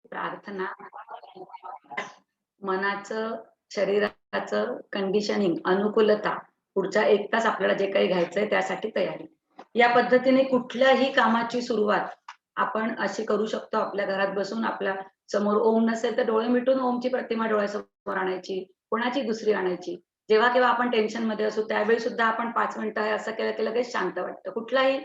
प्रार्थना मनाचं, शरीराचं कंडिशनिंग, अनुकूलता, पुढचा 1 तास आपल्याला जे काही घ्यायचंय त्यासाठी तयारी. या पद्धतीने कुठल्याही कामाची सुरुवात आपण अशी करू शकतो आपल्या घरात बसून. आपल्या समोर ओम नसेल तर डोळे मिटून ओमची प्रतिमा डोळ्यासमोर आणायची, कोणाची दुसरी आणायची. जेव्हा केव्हा आपण टेन्शनमध्ये असू त्यावेळी सुद्धा आपण 5 मिनिटं हे असं केलं की लगेच शांत वाटतं. कुठलाही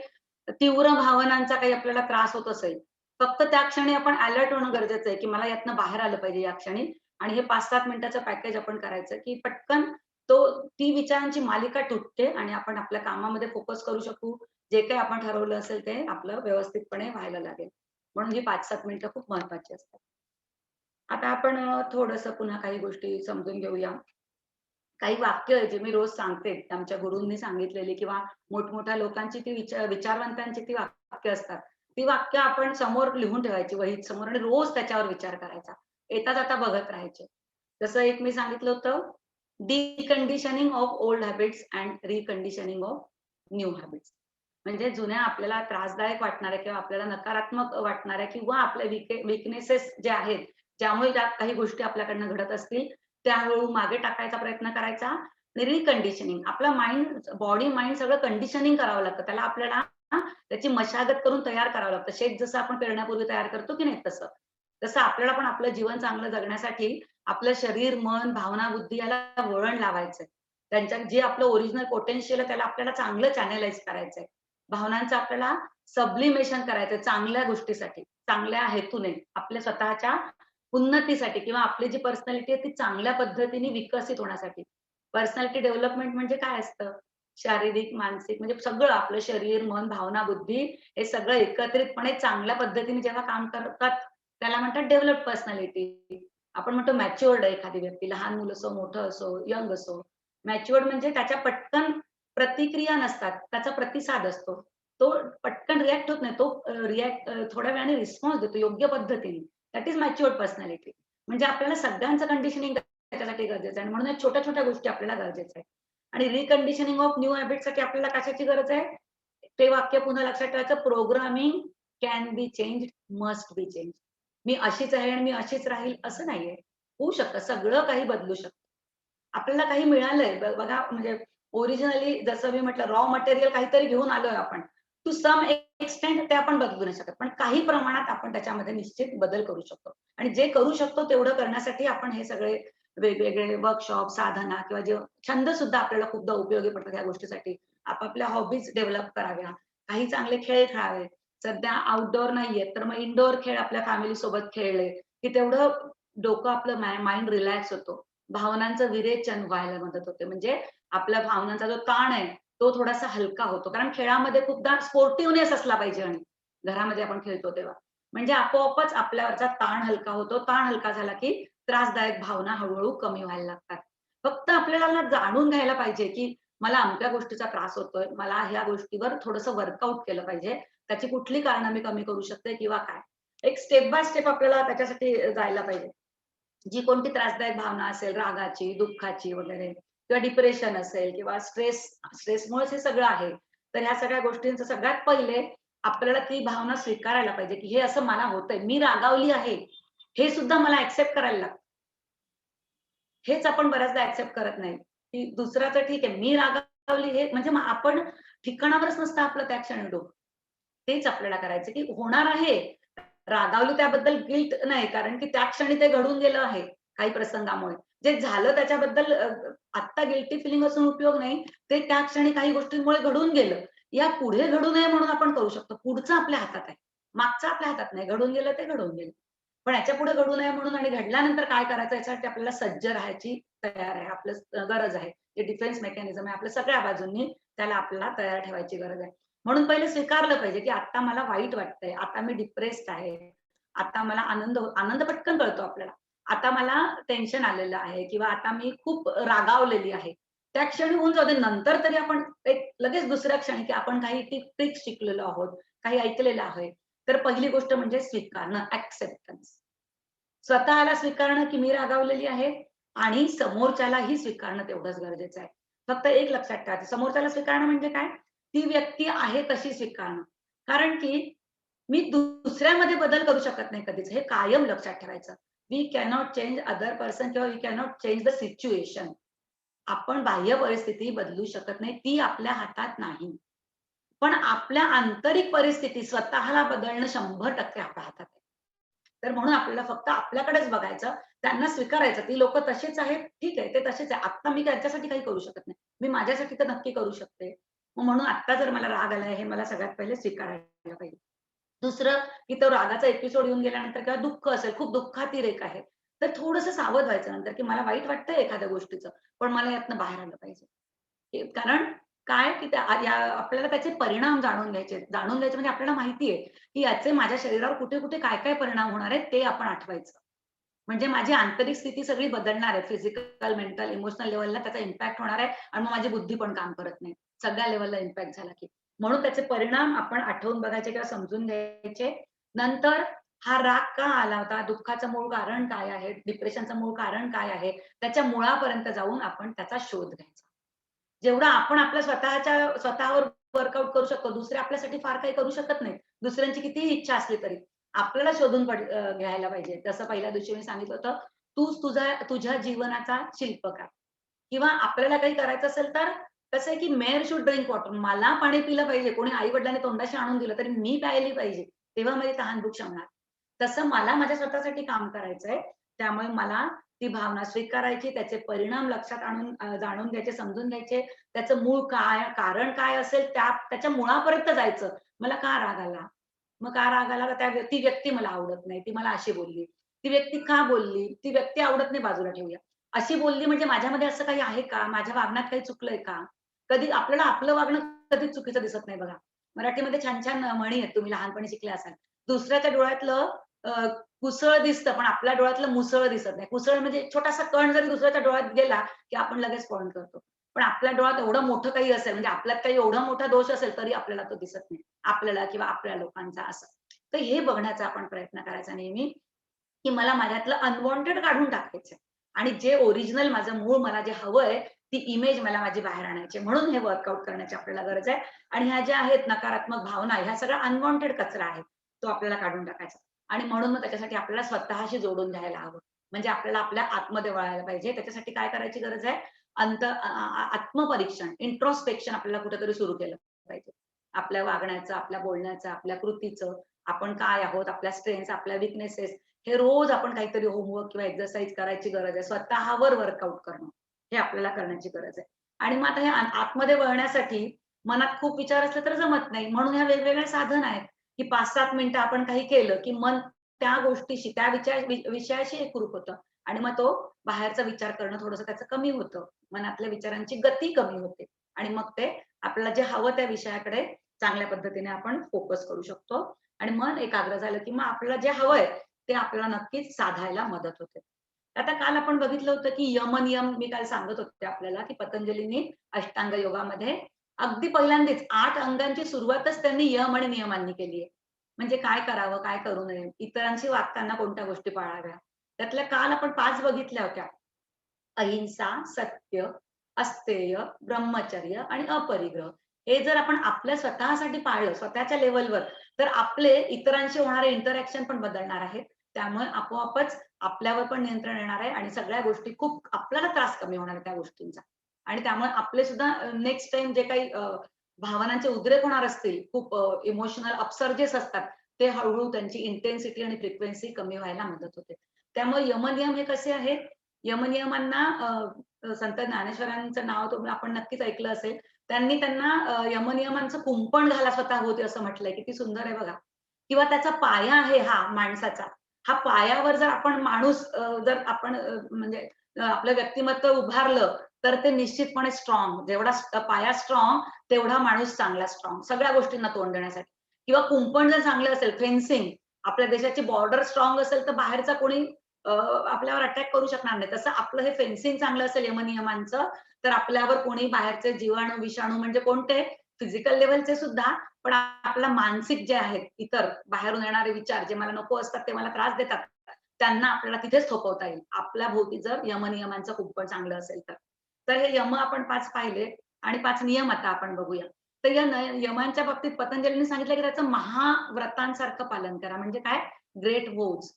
तीव्र भावनांचा काही आपल्याला त्रास होत असेल, फक्त त्या क्षणी आपण अलर्ट होणं गरजेचं आहे, की मला यातनं बाहेर आलं पाहिजे या क्षणी आणि हे 5-7 मिनिटाचं पॅकेज आपण करायचं, की पटकन ती विचारांची मालिका तुटते आणि आपण आपल्या कामामध्ये फोकस करू शकू. जे काही आपण ठरवलं असेल ते आपलं व्यवस्थितपणे व्हायला लागेल. म्हणून ही 5-7 मिनिटं खूप महत्त्वाची असतात. आता आपण थोडंसं पुन्हा काही गोष्टी समजून घेऊया. काही वाक्य आहे जे मी रोज सांगते. आमच्या गुरूंनी सांगितलेली किंवा मोठमोठ्या लोकांची ती विचारवंतांची ती वाक्य असतात. ती वाक्य आपण समोर लिहून ठेवायची वहीत समोर आणि रोज त्याच्यावर विचार करायचा. येता-जाता बघत राहायचे. जसं एक मी सांगितलं होतं, deconditioning of old habits and reconditioning of new habits. म्हणजे जुन्या आपल्याला त्रासदायक वाटणाऱ्या किंवा आपल्याला नकारात्मक वाटणाऱ्या किंवा आपल्या वीकनेसेस जे आहेत, ज्यामुळे त्या काही गोष्टी आपल्याकडनं घडत असतील, त्या हळू मागे टाकायचा प्रयत्न करायचा आणि रिकंडिशनिंग आपला माइंड, बॉडी, माइंड सगळं कंडिशनिंग करावं लागतं. त्याला आपल्याला त्याची मशागत करून तयार करावं लागतं. शेत जसं आपण पेरण्यापूर्वी तयार करतो की नाही तसं. तसं आपल्याला पण आपलं जीवन चांगलं जगण्यासाठी आपलं शरीर, मन, भावना, बुद्धी याला वळण लावायचंय. त्यांच्यात जे आपलं ओरिजिनल पोटेन्शियल आहे त्याला आपल्याला चांगलं चॅनलाइज करायचंय. भावनांचं आपल्याला सब्लिमेशन करायचंय चांगल्या गोष्टीसाठी, चांगल्या हेतूने, आपल्या स्वतःच्या उन्नतीसाठी किंवा आपली जी पर्सनॅलिटी आहे ती चांगल्या पद्धतीने विकसित होण्यासाठी. पर्सनॅलिटी डेव्हलपमेंट म्हणजे काय असतं? शारीरिक, मानसिक म्हणजे सगळं आपलं शरीर, मन, भावना, बुद्धी हे सगळं एकत्रितपणे चांगल्या पद्धतीने जेव्हा काम करतात, त्याला म्हणतात डेव्हलप्ड पर्सनॅलिटी. आपण म्हणतो मॅच्युअर्ड आहे एखादी व्यक्ती. लहान मुलं असो, मोठं असो, यंग असो. मॅच्युअर्ड म्हणजे त्याच्या पटकन प्रतिक्रिया नसतात. त्याचा प्रतिसाद असतो. तो पटकन रिएक्ट होत नाही. तो थोड्या वेळाने रिस्पॉन्स देतो योग्य पद्धतीने. That is matured personality. म्हणजे आपल्याला सगळ्यांचं कंडिशनिंग त्याच्यासाठी गरजेचं आहे आणि म्हणून या छोट्या-छोट्या गोष्टी आपल्याला गरजेच्या आहेत. आणि रिकंडिशनिंग ऑफ न्यू हॅबिटसाठी आपल्याला कशाची गरज आहे? ते वाक्य पुन्हा लक्षात ठेवायचं, programming can be changed, must be changed. मी अशीच आहे आणि मी अशीच राहील असं नाहीये. होऊ शकतं. सगळं काही बदलू शकतं. आपल्याला काही मिळालंय बघा म्हणजे ओरिजिनली जसं मी म्हटलं रॉ मटेरियल काहीतरी घेऊन आलोय आपण. टू सम एक्सटेंट ते आपण बदलू नाही शकत. पण काही प्रमाणात आपण त्याच्यामध्ये निश्चित बदल करू शकतो. आणि जे करू शकतो तेवढं करण्यासाठी आपण हे सगळे वेगवेगळे वर्कशॉप, साधना किंवा जे छंद सुद्धा आपल्याला खूपदा उपयोगी पडतात या गोष्टीसाठी. आपापल्या हॉबीज डेव्हलप कराव्या. काही चांगले खेळ खेळावे. सध्या आउटडोअर नाहीयेत, तर मग इनडोअर खेळ आपल्या फॅमिली सोबत खेळले, की तेवढं डोकं आपलं माइंड रिलॅक्स होतो. भावनांचं विरेचन व्हायला मदत होते. म्हणजे आपल्या भावनांचा जो ताण आहे, तो थोडासा हलका होतो. कारण खेळामध्ये खूपदा स्पोर्टिव्हनेस असला पाहिजे आणि घरामध्ये आपण खेळतो तेव्हा. म्हणजे आपोआपच आपल्यावरचा ताण हलका होतो. ताण हलका झाला की त्रासदायक भावना हळू कमी व्हायला लागतात. फक्त आपल्याला ना जाणून घ्यायला पाहिजे, की मला अमक्या गोष्टीचा त्रास होतोय. मला ह्या गोष्टीवर थोडंसं वर्कआउट केलं पाहिजे. त्याची कुठली कारणं मी कमी करू शकते किंवा काय. एक स्टेप बाय स्टेप आपल्याला त्याच्यासाठी जायला पाहिजे. जी कोणती त्रासदायक भावना असेल, रागाची, दुःखाची वगैरे किंवा डिप्रेशन असेल किंवा स्ट्रेसमुळेच हे सगळं आहे. तर ह्या सगळ्या गोष्टींचं सगळ्यात पहिले आपल्याला ती भावना स्वीकारायला पाहिजे, की हे असं मला होतंय. मी रागावली आहे. हे सुद्धा मला एक्सेप्ट करायला लागतं. हेच आपण बऱ्याचदा एक्सेप्ट करत नाही, की दुसऱ्याचं ठीक आहे, मी रागावली हे म्हणजे मग आपण ठिकाणावरच नसतं आपलं त्या क्षणी डोकं. तेच आपल्याला करायचं, की होणार आहे. रागावली त्याबद्दल गिल्ट नाही, कारण की त्या क्षणी ते घडून गेलं आहे काही प्रसंगामुळे. जे झालं त्याच्याबद्दल आत्ता गिल्टी फीलिंग असून उपयोग नाही. ते त्या क्षणी काही गोष्टींमुळे घडून गेलं. यापुढे घडू नये म्हणून आपण करू शकतो. पुढचं आपल्या हातात आहे. मागचं आपल्या हातात नाही. घडून गेलं ते घडून गेलं. पण याच्यापुढे घडू नये म्हणून आणि घडल्यानंतर काय करायचं याच्यासाठी आपल्याला सज्ज राहायची तयार आहे. आपलं गरज आहे. जे डिफेन्स मेकॅनिझम आहे आपल्या सगळ्या बाजूंनी त्याला आपल्याला तयार ठेवायची गरज आहे. म्हणून पहिले स्वीकारलं पाहिजे, की आता मला वाईट वाटतंय, आता मी डिप्रेस्ड आहे. आता मला आनंद पटकन कळतो आपल्याला. आता मला टेन्शन आलेलं आहे किंवा आता मी खूप रागावलेली आहे. त्या क्षणी होऊन जाऊ दे. नंतर तरी आपण एक लगेच दुसऱ्या क्षणी, की आपण काही ट्रिक्स शिकलेलो आहोत, काही ऐकलेलं आहे. तर पहिली गोष्ट म्हणजे स्वीकारणं, एक्सेप्टन्स. स्वतःला स्वीकारणं, की मी रागावलेली आहे आणि समोरच्यालाही स्वीकारणं तेवढंच गरजेचं आहे. फक्त एक लक्षात ठेवायचं, समोरच्याला स्वीकारणं म्हणजे काय? ती व्यक्ती आहे तशी स्वीकारणं. कारण की मी दुसऱ्यामध्ये बदल करू शकत नाही कधीच. हे कायम लक्षात ठेवायचं. We cannot change other person किंवा we cannot change the situation. आपण बाह्य परिस्थिती बदलू शकत नाही. ती आपल्या हातात नाही. पण आपल्या आंतरिक परिस्थिती स्वतःला बदलणं 100% आपल्या हातात आहे. तर म्हणून आपल्याला फक्त आपल्याकडेच बघायचं, त्यांना स्वीकारायचं. ती लोकं तशीच आहेत, ठीक आहे, ते तसेच आहे. आत्ता मी त्यांच्यासाठी काही करू शकत नाही. मी माझ्यासाठी तर नक्की करू शकते. मग म्हणून आत्ता जर मला राग आलाय, हे मला सगळ्यात पहिले स्वीकारायला पाहिजे. दुसरं, की तो रागाचा एपिसोड येऊन गेल्यानंतर किंवा दुःख असेल, खूप दुःखातिरेक आहे, तर थोडंसं सावध व्हायचं नंतर, की मला वाईट वाटतंय एखाद्या गोष्टीचं, पण मला यातनं बाहेर आलं पाहिजे. कारण काय, की आपल्याला त्याचे परिणाम जाणून घ्यायचे आहेत. जाणून घ्यायचे म्हणजे आपल्याला माहिती आहे, की याचे माझ्या शरीरावर कुठे-कुठे, काय-काय परिणाम होणार आहेत ते आपण आठवायचं. म्हणजे माझी आंतरिक स्थिती सगळी बदलणार आहे. फिजिकल, मेंटल, इमोशनल लेव्हलला त्याचा इम्पॅक्ट होणार आहे आणि मग माझी बुद्धी पण काम करत नाही. सगळ्या लेव्हलला इम्पॅक्ट झाला की. म्हणून त्याचे परिणाम आपण आठवून बघायचे किंवा समजून घ्यायचे. नंतर हा राग का आला होता? दुःखाचं मूळ कारण काय आहे? डिप्रेशनचं मूळ कारण काय आहे? त्याच्या मुळापर्यंत जाऊन आपण त्याचा शोध घ्यायचा. जेवढं आपण आपल्या स्वतःवर वर्कआउट करू शकतो, दुसरे आपल्यासाठी फार काही करू शकत नाहीत. दुसऱ्यांची कितीही इच्छा असली तरी. आपल्याला शोधून घ्यायला पाहिजे. जसं पहिल्या दिवशी मी सांगितलं होतं, तूच तुझ्या जीवनाचा शिल्पकार किंवा आपल्याला काही करायचं असेल तर कसं आहे, की मेअर शुड ड्रिंक वॉटर. मला पाणी पिलं पाहिजे. कोणी आई-वडिलांनी तोंडाशी आणून दिलं तरी मी प्यायली पाहिजे. तेव्हा माझी तहान-भूक शमणार. तसं मला माझ्या स्वतःसाठी काम करायचंय. त्यामुळे मला ती भावना स्वीकारायची, त्याचे परिणाम लक्षात आणून जाणून घ्यायचे, समजून घ्यायचे. त्याचं मूळ काय, कारण काय असेल त्याच्या मुळापर्यंत जायचं. मला का राग आला? मग का राग आला? तर ती व्यक्ती मला आवडत नाही. ती मला अशी बोलली. ती व्यक्ती का बोलली? ती व्यक्ती आवडत नाही बाजूला ठेवूया. अशी बोलली म्हणजे माझ्यामध्ये असं काही आहे का? माझ्या वागण्यात काही चुकलंय का? कधी आपल्याला आपलं वागणं कधीच चुकीचं दिसत नाही बघा. मराठीमध्ये छान-छान म्हणी आहेत. तुम्ही लहानपणी शिकल्या असाल. दुसऱ्याच्या डोळ्यातलं कुसळ दिसतं, पण आपल्या डोळ्यातलं मुसळ दिसत नाही. कुसळ म्हणजे छोटासा कण जरी दुसऱ्याच्या डोळ्यात गेला, की आपण लगेच पॉइंट करतो. पण आपल्या डोळ्यात एवढं मोठं काही असेल, म्हणजे आपल्यात काही एवढा मोठा दोष असेल, तरी आपल्याला तो दिसत नाही. आपल्याला किंवा आपल्या लोकांचा असं. तर हे बघण्याचा आपण प्रयत्न करायचा नेहमी, की मला माझ्यातलं अनवॉन्टेड काढून टाकायचंय आणि जे ओरिजिनल माझं मूळ मला जे हवंय, ती इमेज मला माझी बाहेर आणायची म्हणून हे वर्कआउट करण्याची आपल्याला गरज आहे. आणि ह्या ज्या आहेत नकारात्मक भावना, ह्या सगळ्या अनवॉन्टेड कचरा आहे. तो आपल्याला काढून टाकायचा. आणि म्हणून मग त्याच्यासाठी आपल्याला स्वतःशी जोडून घ्यायला हवं. म्हणजे आपल्याला आपल्या आतमध्ये वळायला पाहिजे. त्याच्यासाठी काय करायची गरज आहे? आत्मपरीक्षण, इंट्रोस्पेक्शन आपल्याला कुठेतरी सुरू केलं पाहिजे. आपल्या वागण्याचं, आपल्या बोलण्याचं, आपल्या कृतीचं, आपण काय आहोत, आपल्या स्ट्रेंथ्स, आपल्या वीकनेसेस, हे रोज आपण काहीतरी होमवर्क किंवा एक्सरसाइज करायची गरज आहे. स्वतःवर वर्कआउट करणं, हे आपल्याला करण्याची गरज आहे. आणि मग आता हे आतमध्ये वळण्यासाठी मनात खूप विचार असले तर जमत नाही. म्हणून ह्या वेगवेगळ्या साधन आहेत, की 5-7 मिनिटं आपण काही केलं, की मन त्या गोष्टीशी, त्या विषयाशी एकरूप होतं आणि मग तो बाहेरचा विचार करणं थोडंसं त्याचं कमी होतं. मनातल्या विचारांची गती कमी होते आणि मग ते आपल्याला जे हवं त्या विषयाकडे चांगल्या पद्धतीने आपण फोकस करू शकतो आणि मन एकाग्र झालं, की मग आपल्याला जे हवंय ते आपल्याला नक्कीच साधायला मदत होते. आता काल आपण बघितलं होतं, की यम-नियम मी काल सांगत होते आपल्याला, की पतंजलींनी अष्टांग योगामध्ये अगदी पहिल्यांदाच 8 अंगांची सुरुवातच त्यांनी यम आणि नियमांनी केली आहे. म्हणजे काय करावं, काय करू नये, इतरांशी वागताना कोणत्या गोष्टी पाळाव्या. त्यातल्या काल आपण 5 बघितल्या होत्या. अहिंसा, सत्य, अस्तेय, ब्रह्मचर्य आणि अपरिग्रह. हे जर आपण आपल्या स्वतःसाठी पाळलं, स्वतःच्या लेव्हलवर, तर आपले इतरांशी होणारे इंटरॅक्शन पण बदलणार आहेत. त्यामुळे आपोआपच आपल्यावर पण नियंत्रण येणार आहे आणि सगळ्या गोष्टी खूप आपल्याला त्रास कमी होणार आहे त्या गोष्टींचा. आणि त्यामुळे आपले सुद्धा नेक्स्ट टाईम जे काही भावनांचे उद्रेक होणार असतील, खूप इमोशनल अपसर्जेस असतात, ते हळू त्यांची इंटेन्सिटी आणि फ्रिक्वेन्सी कमी व्हायला मदत होते. त्यामुळे यमनियम हे कसे आहेत? यमनियमांना संत ज्ञानेश्वरांचं नाव आपण नक्कीच ऐकलं असेल. त्यांनी त्यांना यमनियमांचं कुंपण घाला स्वतःभोवती असं म्हटलंय. किती सुंदर आहे बघा. किंवा त्याचा पाया आहे हा माणसाचा. हा पायावर जर आपण माणूस जर आपण म्हणजे आपलं व्यक्तिमत्व उभारलं, तर ते निश्चितपणे स्ट्राँग. जेवढा पाया स्ट्राँग, तेवढा माणूस चांगला स्ट्राँग. सगळ्या गोष्टींना तोंड देण्यासाठी. किंवा कुंपण जर चांगलं असेल, फेन्सिंग, आपल्या देशाची बॉर्डर स्ट्राँग असेल, तर बाहेरचा कोणी आपल्यावर अटॅक करू शकणार नाही. तसं आपलं हे फेन्सिंग चांगलं असेल यमनियमांचं, तर आपल्यावर कोणी बाहेरचे जीवाणू, विषाणू म्हणजे कोणते फिजिकल लेव्हलचे सुद्धा, पण आपला मानसिक जे आहेत इतर बाहेरून येणारे विचार जे मला नको असतात, ते मला त्रास देतात. त्यांना आपल्याला तिथेच थोपवता येईल. आपल्या भोवती जर यमनियमांचं कुंपण चांगलं असेल तर. तर हे यम आपण 5 पाहिले आणि 5 नियम आता आपण बघूया. तर या यमांच्या बाबतीत पतंजलीने सांगितलं की त्याचं महाव्रतांसारखं पालन करा. म्हणजे काय? Great vows.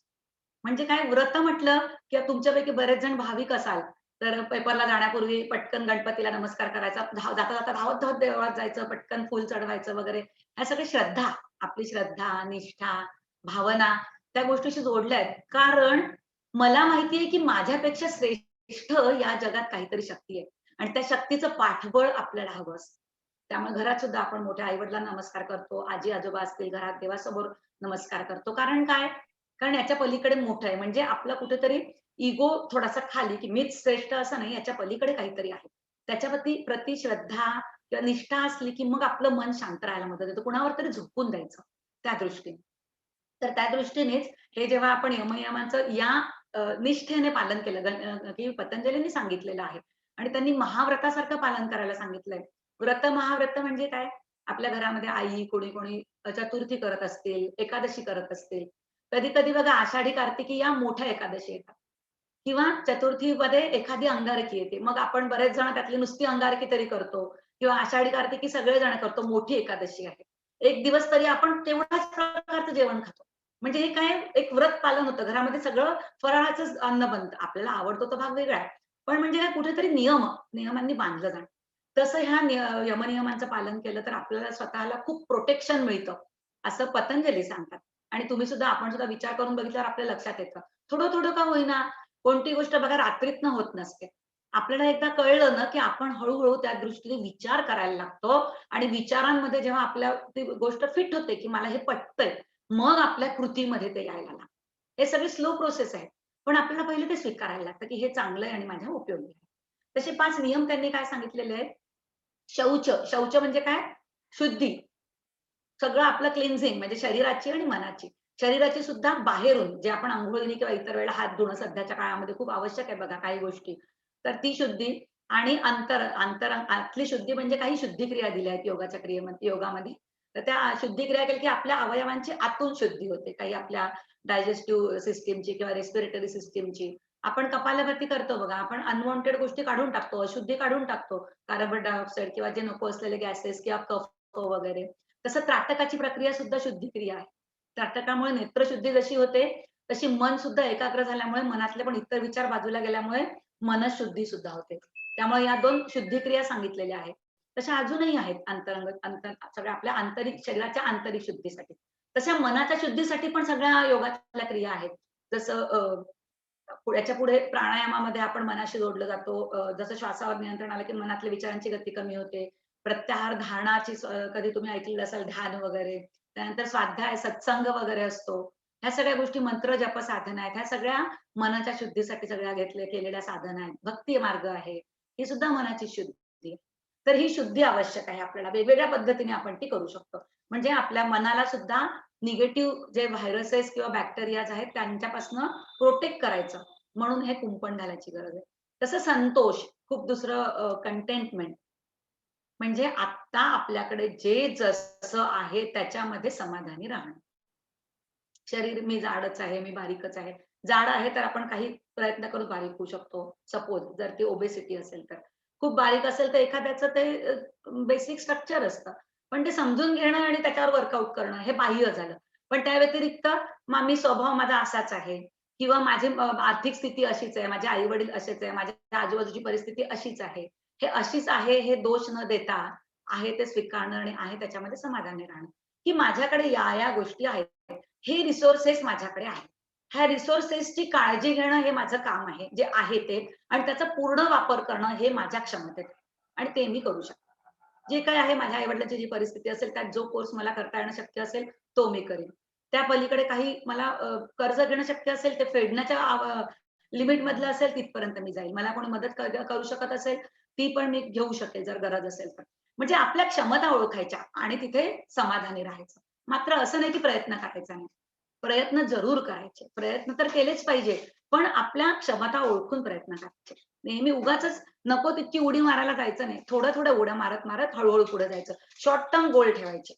म्हणजे काय? व्रत म्हटलं की तुमच्यापैकी बरेच जण भाविक असाल, तर पेपरला जाण्यापूर्वी पटकन गणपतीला नमस्कार करायचा. जाता-जाता धावत-धावत देवळात जायचं, पटकन फुल चढवायचं वगैरे. ह्या सगळ्या श्रद्धा, आपली श्रद्धा, निष्ठा, भावना त्या गोष्टीशी जोडल्या आहेत. कारण मला माहिती आहे की माझ्यापेक्षा श्रेष्ठ या जगात काहीतरी शक्ती आहे आणि त्या शक्तीचं पाठबळ आपल्याला हवं असतं. त्यामुळे घरात सुद्धा आपण मोठ्या आई-वडिलांना नमस्कार करतो, आजी-आजोबा असतील घरात देवासमोर नमस्कार करतो. कारण काय? कारण याच्या पलीकडे मोठं आहे. म्हणजे आपला कुठेतरी इगो थोडासा खाली, की मीच श्रेष्ठ असं नाही, याच्या पलीकडे काहीतरी आहे. त्याच्याप्रती प्रति श्रद्धा किंवा निष्ठा असली, की मग आपलं मन शांत राहायला मदत होते. कुणावर तरी झोकून द्यायचं त्या दृष्टीने. तर त्या दृष्टीनेच हे जेव्हा आपण यमनियमांचं या निष्ठेने पालन केलं, की पतंजलींनी सांगितलेलं आहे आणि त्यांनी महाव्रतासारखं पालन करायला सांगितलंय. व्रत महाव्रत म्हणजे काय? आपल्या घरामध्ये आई, कोणी-कोणी चतुर्थी करत असतील, एकादशी करत असतील. कधी-कधी बघा आषाढी कार्तिकी या मोठ्या एकादशी येतात किंवा चतुर्थीमध्ये एखादी अंगारकी येते. मग आपण बरेच जण त्यातली नुसती अंगारकी तरी करतो किंवा आषाढी कार्तिकी सगळेजण करतो. मोठी एकादशी आहे. एक दिवस तरी आपण तेवढ्याच प्रकारचं जेवण खातो. म्हणजे हे काय एक व्रत पालन होतं. घरामध्ये सगळं फराळाचंच अन्न बनतं. आपल्याला आवडतो तो भाग वेगळा आहे. पण म्हणजे काय कुठेतरी नियमांनी बांधलं जाणं. तसं ह्या यमनियमांचं पालन केलं तर आपल्याला स्वतःला खूप प्रोटेक्शन मिळतं, असं पतंजली सांगतात. आणि तुम्ही सुद्धा आपण सुद्धा विचार करून बघितल्यावर आपल्या लक्षात येतं. थोडं-थोडं का होईना, कोणती गोष्ट बघा रात्रीतनं होत नसते. आपल्याला एकदा कळलं ना, की आपण हळू त्या दृष्टीने विचार करायला लागतो आणि विचारांमध्ये जेव्हा आपल्या ती गोष्ट फिट होते, की मला हे पटतंय, मग आपल्या कृतीमध्ये ते यायला लागतं. हे सगळी स्लो प्रोसेस आहे. पण आपल्याला पहिले ते स्वीकारायला लागतं, की हे चांगलं आहे आणि माझ्या उपयोगी आहे. तसे 5 नियम त्यांनी काय सांगितलेले आहेत? शौच म्हणजे काय? शुद्धी. सगळं आपलं क्लिन्झिंग म्हणजे शरीराची आणि मनाची. शरीराची सुद्धा बाहेरून जे आपण अंघोळीने किंवा इतर वेळेला हात धुणं सध्याच्या काळामध्ये खूप आवश्यक आहे बघा काही गोष्टी. तर ती शुद्धी आणि आतली शुद्धी म्हणजे काही शुद्धिक्रिया दिल्या आहेत योगाच्या योगामध्ये. तर त्या शुद्धिक्रिया केल्या की आपल्या अवयवांची आतून शुद्धी होते. काही आपल्या डायजेस्टिव्ह सिस्टमची किंवा रेस्पिरेटरी सिस्टमची. आपण कपालभाती करतो बघा. आपण अनवॉन्टेड गोष्टी काढून टाकतो, अशुद्धी काढून टाकतो. कार्बन डायऑक्साईड किंवा जे नको असलेले गॅसेस किंवा कफ वगैरे. तसं त्राटकाची प्रक्रिया सुद्धा शुद्धिक्रिया आहे. त्राटकामुळे नेत्रशुद्धी जशी होते, तशी मन सुद्धा एकाग्र झाल्यामुळे मनातले पण इतर विचार बाजूला गेल्यामुळे मनःशुद्धी सुद्धा होते. त्यामुळे या 2 शुद्धिक्रिया सांगितलेल्या आहेत. तशा अजूनही आहेत सगळ्या आपल्या आंतरिक शरीराच्या आंतरिक शुद्धीसाठी. तशा मनाच्या शुद्धीसाठी पण सगळ्या योगातल्या क्रिया आहेत. जसं याच्या पुढे प्राणायामामध्ये आपण मनाशी जोडलं जातो. जसं श्वासावर नियंत्रण आलं, की मनातल्या विचारांची गती कमी होते. प्रत्याहार धारणाची कधी तुम्ही ऐकलेलं असाल ध्यान वगैरे. त्यानंतर स्वाध्याय, सत्संग वगैरे असतो. ह्या सगळ्या गोष्टी मंत्र जप साधना आहेत. ह्या सगळ्या मनाच्या शुद्धीसाठी सगळ्या केलेल्या साधना आहेत. भक्ती मार्ग आहे. ही सुद्धा मनाची शुद्धी आहे. तर ही शुद्धी आवश्यक आहे आपल्याला. वेगवेगळ्या पद्धतीने आपण ती करू शकतो. म्हणजे आपल्या मनाला सुद्धा निगेटिव्ह जे व्हायरसेस किंवा बॅक्टेरियाज आहेत त्यांच्यापासून प्रोटेक्ट करायचं. म्हणून हे कुंपण घालायची गरज आहे. तसं संतोष, खूप दुसरं कंटेंटमेंट म्हणजे आत्ता आपल्याकडे जे जसं आहे त्याच्यामध्ये समाधानी राहणं. शरीर मी जाडच आहे, मी बारीकच आहे. जाड आहे तर आपण काही प्रयत्न करून बारीक होऊ शकतो. सपोज जर ती ओबेसिटी असेल तर. खूप बारीक असेल तर एखाद्याचं ते बेसिक स्ट्रक्चर असतं. पण ते समजून घेणं आणि त्याच्यावर वर्कआउट करणं हे बाह्य झालं. पण त्या व्यतिरिक्त मी स्वभाव माझा असाच आहे किंवा माझी आर्थिक स्थिती अशीच आहे, माझे आई-वडील असेच आहे, माझ्या आजूबाजूची परिस्थिती अशीच आहे. हे अशीच आहे हे दोष न देता आहे ते स्वीकारणं आणि आहे त्याच्यामध्ये समाधानी राहणं, की माझ्याकडे या गोष्टी आहेत. हे रिसोर्सेस माझ्याकडे आहेत. ह्या रिसोर्सेसची काळजी घेणं हे माझं काम आहे. जे आहे ते आणि त्याचा पूर्ण वापर करणं हे माझ्या क्षमतेत आहे आणि ते मी करू शकते. जे काही आहे माझ्या आई-वडिलांची जी परिस्थिती असेल, त्यात जो कोर्स मला करता येणं शक्य असेल, तो मी करीन. त्या पलीकडे काही मला कर्ज घेणं शक्य असेल, ते फेडण्याच्या लिमिट मधलं असेल तिथपर्यंत मी जाईल. मला कोणी मदत करू शकत असेल, ती पण मी घेऊ शकेल जर गरज असेल तर. म्हणजे आपल्या क्षमता ओळखायच्या आणि तिथे समाधानी राहायचं. मात्र असं नाही की प्रयत्न करायचा नाही. प्रयत्न जरूर करायचे. प्रयत्न तर केलेच पाहिजे. पण आपल्या क्षमता ओळखून प्रयत्न करायचे. नेहमी उगाचच नको तितकी उडी मारायला जायचं नाही. थोड्या-थोड्या उड्या मारत-मारत हळू पुढे जायचं. शॉर्ट टर्म गोल ठेवायचे.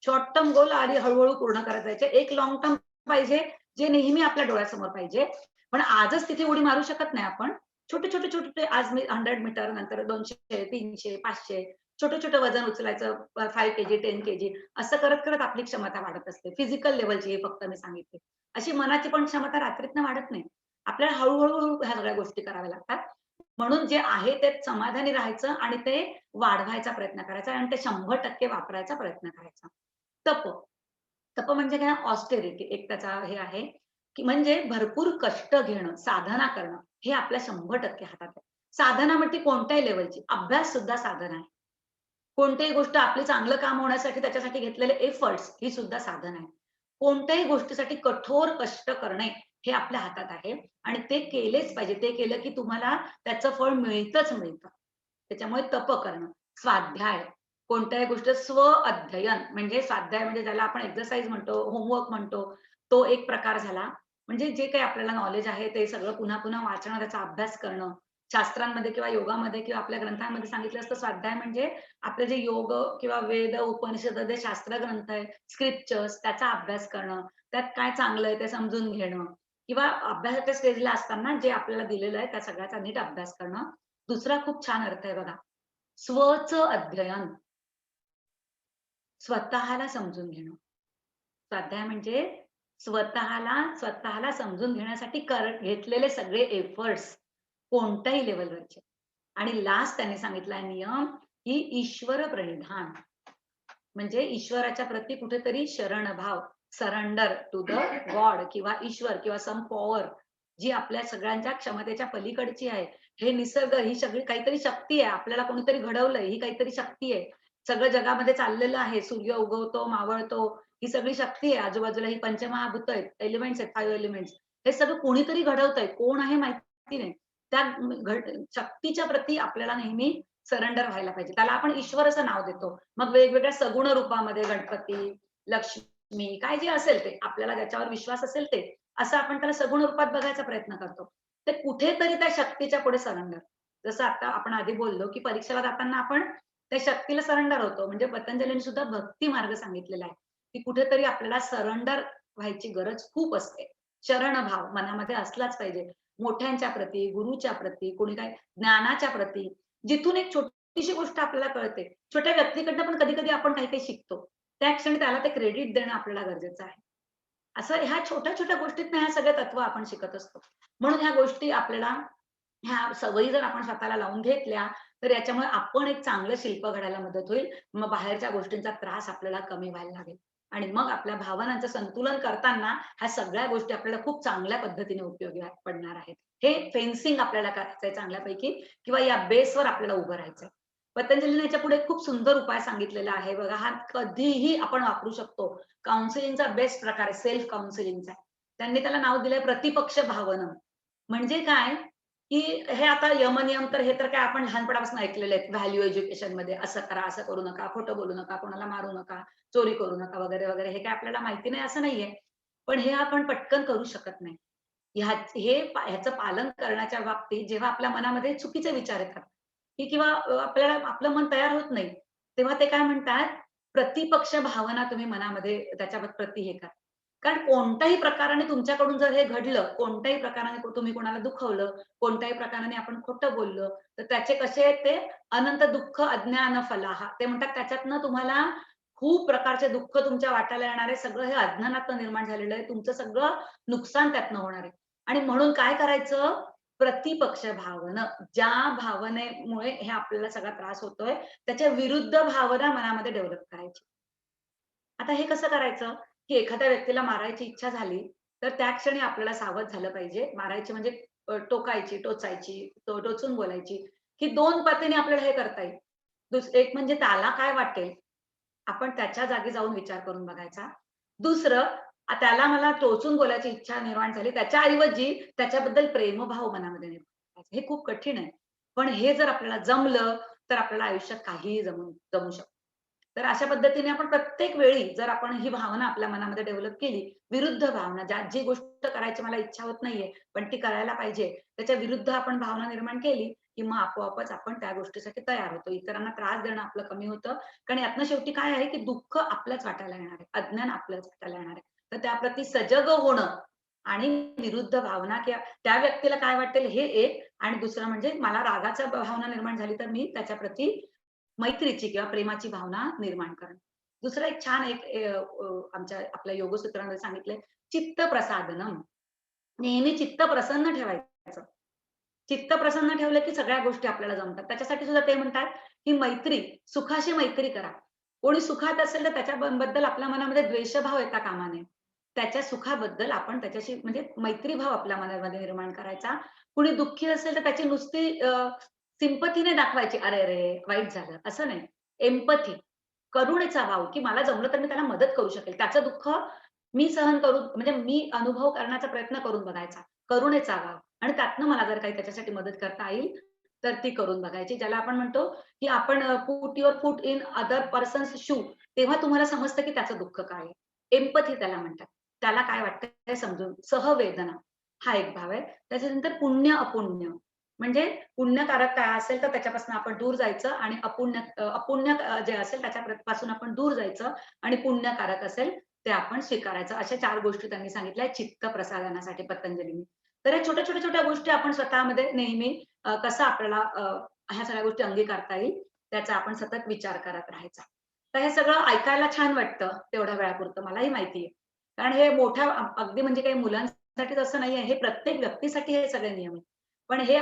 शॉर्ट टर्म गोल आणि हळू पूर्ण करत जायचे. एक लाँग टर्म पाहिजे, जे नेहमी आपल्या डोळ्यासमोर पाहिजे. पण आजच तिथे उडी मारू शकत नाही आपण. छोटे-छोटे आज मी 100 मीटर, नंतर 200, 300, 500 छोटं छोटं वजन उचलायचं 5 केजी 10 केजी असं करत करत आपली क्षमता वाढत असते. फिजिकल लेव्हलची हे फक्त मी सांगितले. अशी मनाची पण क्षमता रात्रीतनं वाढत नाही. आपल्याला हळू ह्या सगळ्या गोष्टी कराव्या लागतात. म्हणून जे आहे ते समाधानी राहायचं आणि ते वाढवायचा प्रयत्न करायचा आणि ते 100% वापरायचा प्रयत्न करायचा. तप. तप म्हणजे काय ऑस्टेरिटी एक त्याचा हे आहे, की म्हणजे भरपूर कष्ट घेणं, साधना करणं हे आपल्या 100% हातात आहे. साधना म्हणजे कोणत्याही लेव्हलची. अभ्यास सुद्धा साधना आहे. कोणतीही गोष्ट आपली चांगलं काम होण्यासाठी त्याच्यासाठी घेतलेले एफर्ट्स ही सुद्धा साधन आहे. कोणत्याही गोष्टीसाठी कठोर कष्ट करणे हे आपल्या हातात आहे आणि ते केलेच पाहिजे. ते केलं की तुम्हाला त्याचं फळ मिळतंच मिळतं. त्याच्यामुळे तप करणं, स्वाध्याय, कोणत्याही गोष्ट स्व-अध्ययन म्हणजे स्वाध्याय म्हणजे ज्याला आपण एक्सरसाइज म्हणतो, होमवर्क म्हणतो, तो एक प्रकार झाला. म्हणजे जे काही आपल्याला नॉलेज आहे ते सगळं पुन्हा-पुन्हा वाचणं, त्याचा अभ्यास करणं. शास्त्रांमध्ये किंवा योगामध्ये किंवा आपल्या ग्रंथांमध्ये सांगितलं असतं स्वाध्याय म्हणजे आपले जे योग किंवा वेद, उपनिषद जे शास्त्र ग्रंथ आहे, स्क्रिप्चर्स त्याचा अभ्यास करणं, त्यात काय चांगलं आहे ते समजून घेणं किंवा अभ्यासाच्या स्टेजला असताना जे आपल्याला दिलेलं आहे त्या सगळ्याचा नीट अभ्यास करणं. दुसरा खूप छान अर्थ आहे बघा. स्वचं अध्ययन, स्वतःला समजून घेणं. स्वाध्याय म्हणजे स्वतःला समजून घेण्यासाठी घेतलेले सगळे एफर्ट्स कोणत्याही लेव्हलवरचे. आणि लास्ट त्यांनी सांगितलाय नियम, की ईश्वर प्रणिधान. म्हणजे ईश्वराच्या प्रती कुठेतरी शरणभाव, सरेंडर टू द गॉड किंवा ईश्वर किंवा सम पॉवर जी आपल्या सगळ्यांच्या क्षमतेच्या पलीकडची आहे. हे निसर्ग ही सगळी काहीतरी शक्ती आहे. आपल्याला कोणीतरी घडवलंय, ही काहीतरी शक्ती आहे. सगळं जगामध्ये चाललेलं आहे. सूर्य उगवतो, मावळतो, ही सगळी शक्ती आहे. आजूबाजूला ही पंचमहाभूत आहेत, एलिमेंट्स आहेत, 5 एलिमेंट्स. हे सगळं कोणीतरी घडवतंय. कोण आहे माहिती नाही. त्या शक्तीच्या प्रती आपल्याला नेहमी सरेंडर व्हायला पाहिजे. त्याला आपण ईश्वर असं नाव देतो. मग वेगवेगळ्या सगुण रूपामध्ये गणपती, लक्ष्मी काय जे असेल ते आपल्याला ज्याच्यावर विश्वास असेल ते, असं आपण त्याला सगुण रूपात बघायचा प्रयत्न करतो. ते कुठेतरी त्या शक्तीच्या पुढे सरेंडर. जसं आता आपण आधी बोललो, की परीक्षेला जाताना आपण त्या शक्तीला सरेंडर होतो. म्हणजे पतंजलीने सुद्धा भक्ती मार्ग सांगितलेला आहे, की कुठेतरी आपल्याला सरेंडर व्हायची गरज खूप असते. शरणभाव मनामध्ये असलाच पाहिजे. मोठ्यांच्या प्रती, गुरुच्या प्रती, कोणी काय ज्ञानाच्या प्रती, जिथून एक छोटीशी गोष्ट आपल्याला कळते. छोट्या व्यक्तीकडनं पण कधी-कधी आपण काही-काही शिकतो. त्या क्षणी त्याला ते क्रेडिट देणं आपल्याला गरजेचं आहे. असं ह्या छोट्या-छोट्या गोष्टीतनं ह्या सगळे तत्व आपण शिकत असतो. म्हणून ह्या गोष्टी आपल्याला ह्या सवयी जर आपण स्वतःला लावून घेतल्या, तर याच्यामुळे आपण एक चांगलं शिल्प घडायला मदत होईल. मग बाहेरच्या गोष्टींचा त्रास आपल्याला कमी व्हायला लागेल आणि मग आपल्या भावनांचं संतुलन करताना ह्या सगळ्या गोष्टी आपल्याला खूप चांगल्या पद्धतीने उपयोगी पडणार आहेत. हे फेन्सिंग आपल्याला करायचंय चांगल्यापैकी किंवा या बेसवर आपल्याला उभं राहायचंय. पतंजलीने याच्यापुढे खूप सुंदर उपाय सांगितलेला आहे बघा. हा कधीही आपण वापरू शकतो. काउन्सिलिंगचा बेस्ट प्रकार आहे सेल्फ काउन्सिलिंगचा. त्यांनी त्याला नाव दिलंय प्रतिपक्ष भावना. म्हणजे काय, की हे आता यमनियम तर हे तर काय आपण लहानपणापासून ऐकलेले आहेत. व्हॅल्यू एज्युकेशनमध्ये असं करा, असं करू नका, खोटं बोलू नका, कोणाला मारू नका, चोरी करू नका वगैरे, वगैरे. हे काय आपल्याला माहिती नाही असं नाहीये. पण हे आपण पटकन करू शकत नाही. ह्याचं पालन करण्याच्या बाबतीत जेव्हा आपल्या मनामध्ये चुकीचे विचार येतात, की किंवा आपल्याला आपलं मन तयार होत नाही, तेव्हा ते काय म्हणतात, प्रतिपक्ष भावना तुम्ही मनामध्ये त्याच्या प्रती हे करा. कारण कोणत्याही प्रकाराने तुमच्याकडून जर हे घडलं, कोणत्याही प्रकाराने तुम्ही कोणाला दुखवलं, कोणत्याही प्रकाराने आपण खोटं बोललो, तर त्याचे कसे आहेत ते अनंत दुःख अज्ञान फलाहा. ते म्हणतात त्याच्यातनं तुम्हाला खूप प्रकारचे दुःख तुमच्या वाट्याला येणार आहे. सगळं हे अज्ञानातनं निर्माण झालेलं आहे. तुमचं सगळं नुकसान त्यातनं होणार आहे. आणि म्हणून काय करायचं? प्रतिपक्ष भावना. ज्या भावनेमुळे हे आपल्याला सगळा त्रास होतोय, त्याच्या विरुद्ध भावना मनामध्ये डेव्हलप करायची. आता हे कसं करायचं? की एखाद्या व्यक्तीला मारायची इच्छा झाली, तर त्या क्षणी आपल्याला सावध झालं पाहिजे. मारायची म्हणजे टोकायची, टोचायची, टोचून बोलायची, की 2 पद्धतीने आपल्याला हे करता येईल. एक म्हणजे त्याला काय वाटेल? आपण त्याच्या जागी जाऊन विचार करून बघायचा. दुसरं त्याला मला टोचून बोलायची इच्छा निर्माण झाली. त्याच्या ऐवजी त्याच्याबद्दल प्रेमभाव मनामध्ये निर्माण करायचा. हे खूप कठीण आहे. पण हे जर आपल्याला जमलं, तर आपल्याला आयुष्यात काहीही जमू शकतं. तर अशा पद्धतीने आपण प्रत्येक वेळी जर आपण ही भावना आपल्या मनामध्ये डेव्हलप केली, विरुद्ध भावना जी गोष्ट करायची मला इच्छा होत नाहीये, पण ती करायला पाहिजे. त्याच्या विरुद्ध आपण भावना निर्माण केली, की मग आपोआपच आपण त्या गोष्टीसाठी तयार होतो. इतरांना त्रास देणं आपलं कमी होतं. कारण यातनं शेवटी काय आहे, की दुःख आपल्याच वाट्याला येणार आहे. अज्ञान आपल्याच वाट्याला येणार आहे. तर त्याप्रती सजग होणं आणि विरुद्ध भावना किंवा त्या व्यक्तीला काय वाटेल हे एक आणि दुसरं म्हणजे मला रागाचा भावना निर्माण झाली, तर मी त्याच्याप्रती मैत्रीची किंवा प्रेमाची भावना निर्माण करणं. दुसरं एक छान एक आमच्या आपल्या योगसूत्रामध्ये सांगितलंय, चित्त प्रसादनम. नेहमी चित्त प्रसन्न ठेवायचं. चित्त प्रसन्न ठेवलं की सगळ्या गोष्टी आपल्याला जमतात. त्याच्यासाठी सुद्धा ते म्हणतात, की मैत्री, सुखाशी मैत्री करा. कोणी सुखात असेल तर त्याच्या बद्दल आपल्या मनामध्ये द्वेषभाव येता कामा नये. त्याच्या सुखाबद्दल आपण त्याच्याशी म्हणजे मैत्रीभाव आपल्या मनामध्ये निर्माण करायचा. कुणी दुःखी असेल तर त्याची नुसती सिम्पथी नाही दाखवायची, "अरे रे! वाईट झालं." असं नाही. एम्पॅथी, करुणेचा भाव, की मला जमलं तर मी त्याला मदत करू शकेल. त्याचं दुःख मी सहन करून म्हणजे मी अनुभव करण्याचा प्रयत्न करून बघायचा. करुणेचा भाव आणि त्यातनं मला जर काही त्याच्यासाठी मदत करता येईल, तर ती करून बघायची. ज्याला आपण म्हणतो, की आपण put your foot in other persons shoe तेव्हा तुम्हाला समजतं, की त्याचं दुःख काय आहे. एम्पॅथी त्याला म्हणतात. त्याला काय वाटतं हे समजून सहवेदना हा एक भाव आहे. त्याच्यानंतर पुण्य, अपुण्य म्हणजे पुण्यकारक काय असेल तर त्याच्यापासून आपण दूर जायचं आणि अपुण्य जे असेल त्याच्यापासून आपण दूर जायचं आणि पुण्यकारक असेल ते आपण स्वीकारायचं. अशा 4 गोष्टी त्यांनी सांगितल्या चित्त प्रसाधनासाठी पतंजलींनी. तर या छोट्या-छोट्या गोष्टी आपण स्वतःमध्ये नेहमी कसं आपल्याला ह्या सगळ्या गोष्टी अंगीकारता येईल, त्याचा आपण सतत विचार करत राहायचा. तर हे सगळं ऐकायला छान वाटतं तेवढ्या वेळापुरतं मलाही माहिती आहे. कारण हे मोठ्या अगदी म्हणजे काही मुलांसाठीच असं नाहीये, हे प्रत्येक व्यक्तीसाठी हे सगळे नियम आहेत. पण हे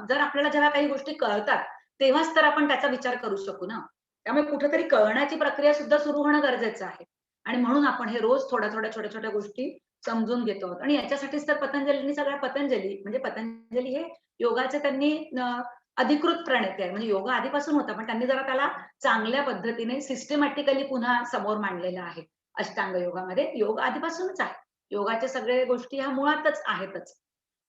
जर आपल्याला जेव्हा काही गोष्टी कळतात, तेव्हाच तर आपण त्याचा विचार करू शकू ना. त्यामुळे कुठेतरी कळण्याची प्रक्रिया सुद्धा सुरू होणं गरजेचं आहे. आणि म्हणून आपण हे रोज थोड्या-थोड्या, छोट्या-छोट्या गोष्टी समजून घेतो आहोत आणि याच्यासाठीच तर पतंजलींनी सगळ्या पतंजली म्हणजे पतंजली हे योगाचे त्यांनी अधिकृत प्रणेते आहे. म्हणजे योगा आधीपासून होता, पण त्यांनी जरा त्याला चांगल्या पद्धतीने सिस्टमॅटिकली पुन्हा समोर मांडलेलं आहे. अष्टांग योगामध्ये योग आधीपासूनच आहे. योगाच्या सगळ्या गोष्टी ह्या मुळातच आहेतच.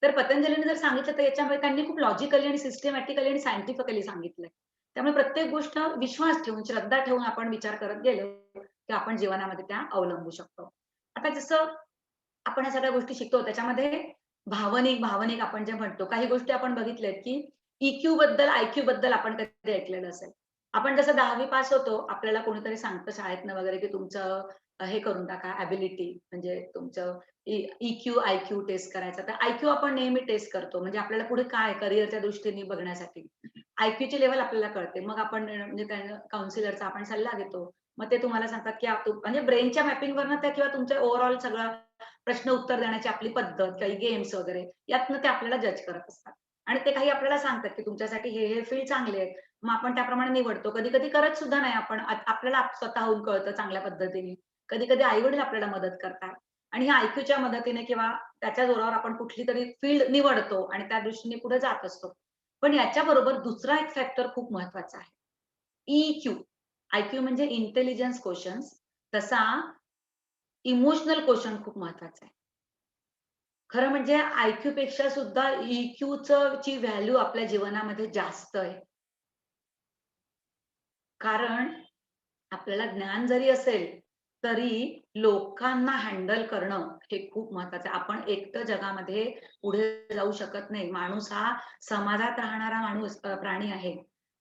तर पतंजलीने जर सांगितलं तर याच्यामध्ये त्यांनी खूप लॉजिकली आणि सिस्टमॅटिकली आणि सायंटिफिकली सांगितलंय. त्यामुळे प्रत्येक गोष्ट विश्वास ठेवून, श्रद्धा ठेवून आपण विचार करत गेलो, की आपण जीवनामध्ये त्या अवलंबू शकतो. आता जसं आपण ह्या सगळ्या गोष्टी शिकतो त्याच्यामध्ये भावनिक आपण जे म्हणतो, काही गोष्टी आपण बघितल्यात, की IQ बद्दल आपण कधी ऐकलेलं असेल. आपण जसं 10वी पास होतो, आपल्याला कोणीतरी सांगतं शाळेतनं वगैरे, की तुमचं हे करून टाका एबिलिटी म्हणजे तुमचं IQ टेस्ट करायचा. तर IQ आपण नेहमी टेस्ट करतो. म्हणजे आपल्याला पुढे काय करिअरच्या दृष्टीने बघण्यासाठी. IQची लेव्हल आपल्याला कळते. मग आपण म्हणजे काउन्सिलरचा आपण सल्ला घेतो. मग ते तुम्हाला सांगतात, की म्हणजे ब्रेनच्या मॅपिंगवरनं ते किंवा तुमचं ओव्हरऑल सगळं प्रश्न उत्तर देण्याची आपली पद्धत, काही गेम्स वगैरे यातनं ते आपल्याला जज करत असतात. आणि ते काही आपल्याला सांगतात, की तुमच्यासाठी हे फील्ड चांगले आहेत. मग आपण त्याप्रमाणे निवडतो. कधी-कधी करत सुद्धा नाही आपण. आपल्याला स्वतःहून कळतं चांगल्या पद्धतीने. कधी-कधी आई-वडील आपल्याला मदत करतात. आणि ह्या IQच्या मदतीने किंवा त्याच्या जोरावर आपण कुठलीतरी फील्ड निवडतो आणि त्या दृष्टीने पुढे जात असतो. पण याच्याबरोबर दुसरा एक फॅक्टर खूप महत्वाचा आहे. EQ. IQ म्हणजे इंटेलिजन्स क्वोशन्ट. तसा इमोशनल क्वोशंट खूप महत्वाचा आहे. खरं म्हणजे IQपेक्षा सुद्धा ची व्हॅल्यू आपल्या जीवनामध्ये जास्त आहे. कारण आपल्याला ज्ञान जरी असेल, तरी लोकांना हँडल करणं हे खूप महत्वाचं आहे. आपण एकटं जगामध्ये पुढे जाऊ शकत नाही. माणूस हा समाजात राहणारा प्राणी आहे.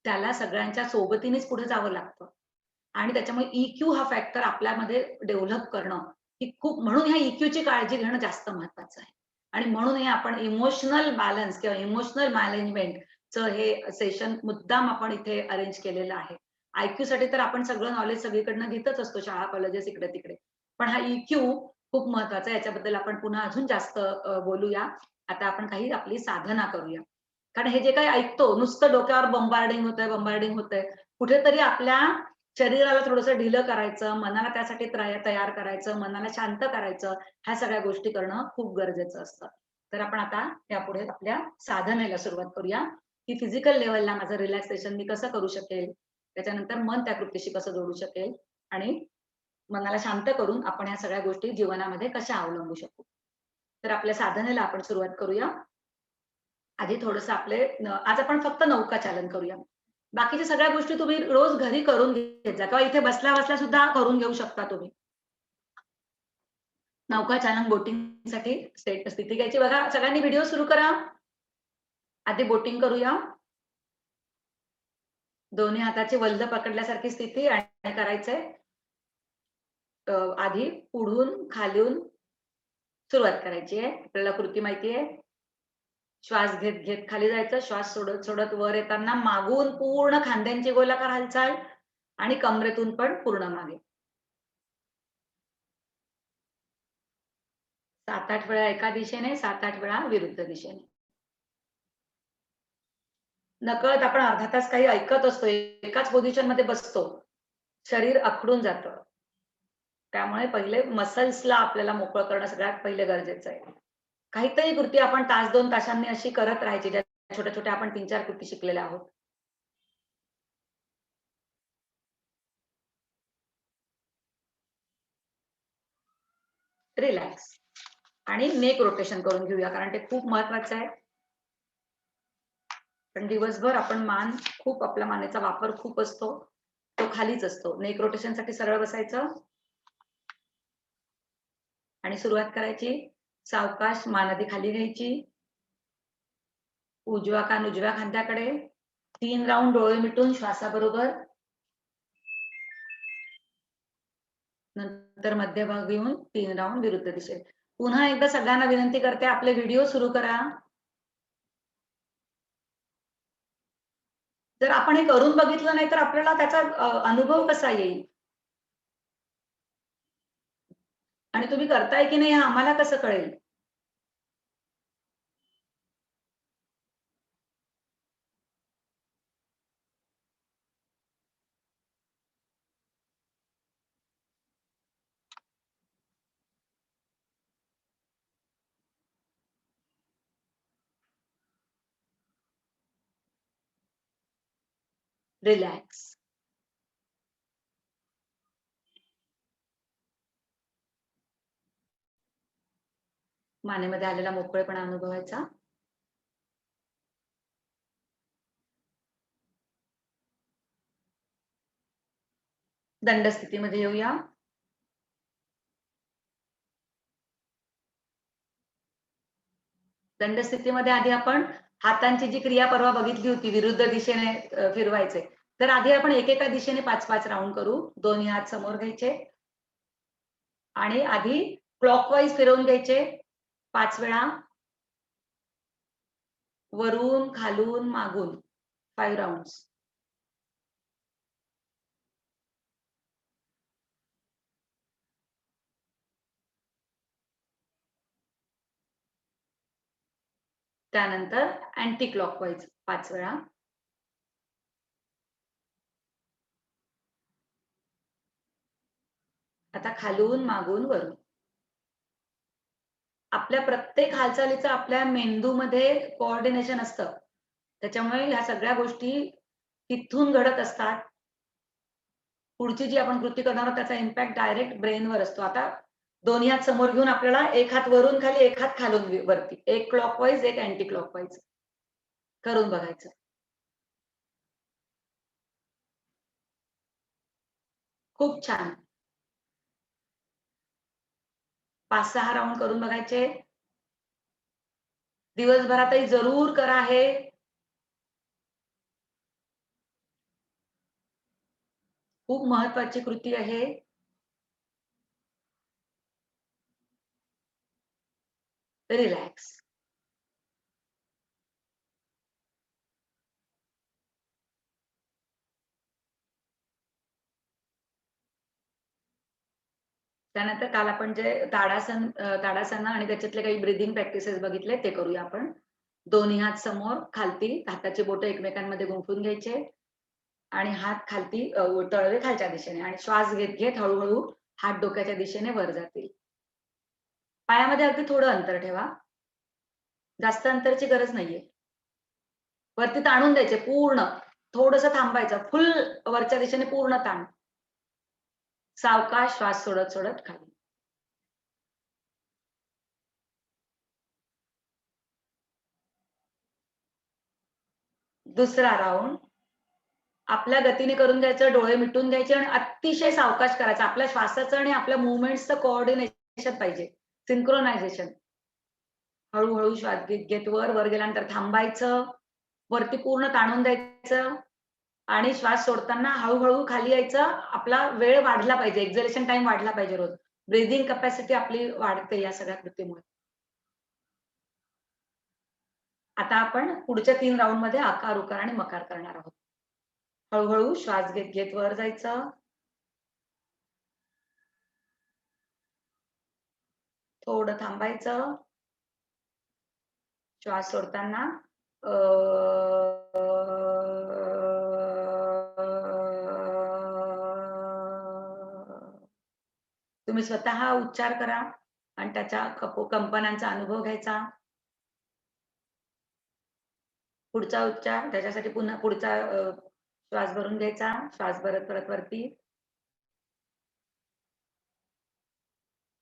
त्याला सगळ्यांच्या सोबतीनेच पुढे जावं लागतं. आणि त्याच्यामुळे EQ हा फॅक्टर आपल्यामध्ये डेव्हलप करणं, ही खूप म्हणून ह्या EQची काळजी घेणं जास्त महत्वाचं आहे. आणि म्हणून हे आपण इमोशनल बॅलन्स किंवा इमोशनल मॅनेजमेंटचं हे सेशन मुद्दाम आपण इथे अरेंज केलेलं आहे. IQसाठी तर आपण सगळं नॉलेज सगळीकडनं घेतच असतो, शाळा, कॉलेजेस इकडे-तिकडे. पण हा EQ खूप महत्वाचा आहे. याच्याबद्दल आपण पुन्हा अजून जास्त बोलूया. आता आपण काही आपली साधना करूया. कारण हे जे काही ऐकतो, नुसतं डोक्यावर बंबार्डिंग होतंय. कुठेतरी आपल्या शरीराला थोडंसं ढिलं करायचं, मनाला त्यासाठी तयार करायचं, मनाला शांत करायचं, ह्या सगळ्या गोष्टी करणं खूप गरजेचं असतं. तर आपण आता यापुढे आपल्या साधनेला सुरुवात करूया, की फिजिकल लेव्हलला माझं रिलॅक्सेशन मी कसं करू शकेल? त्याच्यानंतर मन त्या कृतीशी कसं जोडू शकेल? आणि मनाला शांत करून आपण ह्या सगळ्या गोष्टी जीवनामध्ये कशा अवलंबू शकू? तर आपल्या साधनेला आपण सुरुवात करूया. आधी थोडंसं आज आपण फक्त नौकाचालन करूया. बाकीच्या सगळ्या गोष्टी तुम्ही रोज घरी करून घेत जा किंवा इथे बसल्या-बसल्या सुद्धा करून घेऊ शकता तुम्ही. नौकाचालन बोटिंगसाठी स्थिती घ्यायची बघा. सगळ्यांनी व्हिडिओ सुरू करा. आधी बोटिंग करूया. दोन्ही हाताची वल्ल पकडल्यासारखी स्थिती आणि करायचंय. आधी पुढून खालून सुरुवात करायची आहे. आपल्याला कृती माहिती आहे. श्वास घेत घेत खाली जायचं, श्वास सोडत सोडत वर येताना मागून पूर्ण खांद्यांची गोलाकार हालचाल आणि कमरेतून पण पूर्ण मागे. 7-8 वेळा एका दिशेने, 7-8 वेळा विरुद्ध दिशेने. नकळत आपण अर्धा तास काही ऐकत असतो, एकाच पोझिशन मध्ये बसतो, शरीर आखडून जातं. त्यामुळे पहिले मसल्सला आपल्याला मोकळं करणं सगळ्यात पहिले गरजेचं आहे. काहीतरी कृती आपण तास 2 तासांनी अशी करत राहायची, ज्या छोट्या छोट्या आपण 3-4 कृती शिकलेल्या आहोत. रिलॅक्स आणि नेक रोटेशन करून घेऊया, कारण ते खूप महत्वाचं आहे. पण दिवसभर आपण खूप आपल्या मानेचा वापर खूप असतो, तो खालीच असतो. नेक रोटेशन साठी सरळ बसायचं आणि सुरुवात करायची. सावकाश मान आधी खाली घ्यायची, उजवा कान उजव्या खांद्याकडे, 3 राऊंड डोळे मिटून श्वासाबरोबर, नंतर मध्यभाग घेऊन 3 राऊंड विरुद्ध दिशेत. पुन्हा एकदा सगळ्यांना विनंती करते, आपले व्हिडिओ सुरू करा. जर आपण हे करून बघितलं नाही तर आपल्याला त्याचा अनुभव कसा येईल, आणि तुम्ही करताय की नाही हे आम्हाला कसं कळेल? रिलॅक्स. मानेमध्ये आलेला मोकळेपणा अनुभवायचा. दंड स्थितीमध्ये येऊया. दंड स्थितीमध्ये आधी आपण हातांची जी क्रिया परवा बघितली होती, विरुद्ध दिशेने फिरवायचे, तर आधी आपण एकेका दिशेने 5-5 राऊंड करू. दोन्ही हात समोर घ्यायचे आणि आधी क्लॉकवाईज फिरवून घ्यायचे 5 वेळा, वरून खालून मागून 5 राऊंड्स. त्यानंतर अँटी क्लॉकवाईज 5 वेळा. आता खालून मागून वरून. आपल्या प्रत्येक हालचालीचं आपल्या मेंदूमध्ये कोऑर्डिनेशन असतं, त्याच्यामुळे ह्या सगळ्या गोष्टी तिथून घडत असतात. पुढची जी आपण कृती करणार आहोत त्याचा इम्पॅक्ट डायरेक्ट ब्रेनवर असतो. आता दोन्ही हात समोर घेऊन आपल्याला एक हात वरून खाली, एक हात खालून वरती, एक क्लॉकवाईज एक अँटी क्लॉकवाईज करून बघायचं. खूप छान. 5-6 राऊंड करून बघायचे. दिवसभरातही जरूर करा हे. खूप महत्वाची कृती आहे. रिलॅक्स. त्यानंतर काल आपण जे ताडासन आणि त्याच्यातले काही ब्रीदिंग प्रॅक्टिसेस बघितले ते करूया आपण. दोन्ही हात समोर, खालती, हाताची बोटं एकमेकांमध्ये गुंफून घ्यायचे आणि हात खालती, तळवे खालच्या दिशेने, आणि श्वास घेत घेत हळूहळू हात डोक्याच्या दिशेने वर जातील. पायामध्ये अगदी थोडं अंतर ठेवा, जास्त अंतरची गरज नाहीये. वरती ताणून द्यायचे पूर्ण, थोडंसं थांबायचं, फुल वरच्या दिशेने पूर्ण ताण. सावकाश श्वास सोडत सोडत खाली. दुसरा राऊंड आपल्या गतीने करून घ्यायचं, डोळे मिटून घ्यायचे आणि अतिशय सावकाश करायचं. आपल्या श्वासाचं आणि आपल्या मुवमेंट्सचं कोऑर्डिनेशन पाहिजे, सिंक्रोनायझेशन. हळूहळू श्वास घेत घेत वर गेल्यानंतर थांबायचं, वरती पूर्ण ताणून द्यायचं आणि श्वास सोडताना हळूहळू खाली यायचं. आपला वेळ वाढला पाहिजे, एक्झलेशन टाइम वाढला पाहिजे रोज. ब्रीदिंग कॅपॅसिटी आपली वाढते या सगळ्या कृतीमुळे. आता आपण पुढच्या 3 राऊंड मध्ये आकार, उकार आणि मकार करणार आहोत. हळूहळू श्वास घेत घेत वर जायचं. थोडं थांबायचं. श्वास सोडताना तुम्ही स्वतः उच्चार करा आणि त्याच्या कंपनांचा अनुभव घ्यायचा. पुढचा उच्चार त्याच्यासाठी पुन्हा पुढचा श्वास भरून घ्यायचा. श्वास भरत परत वरती.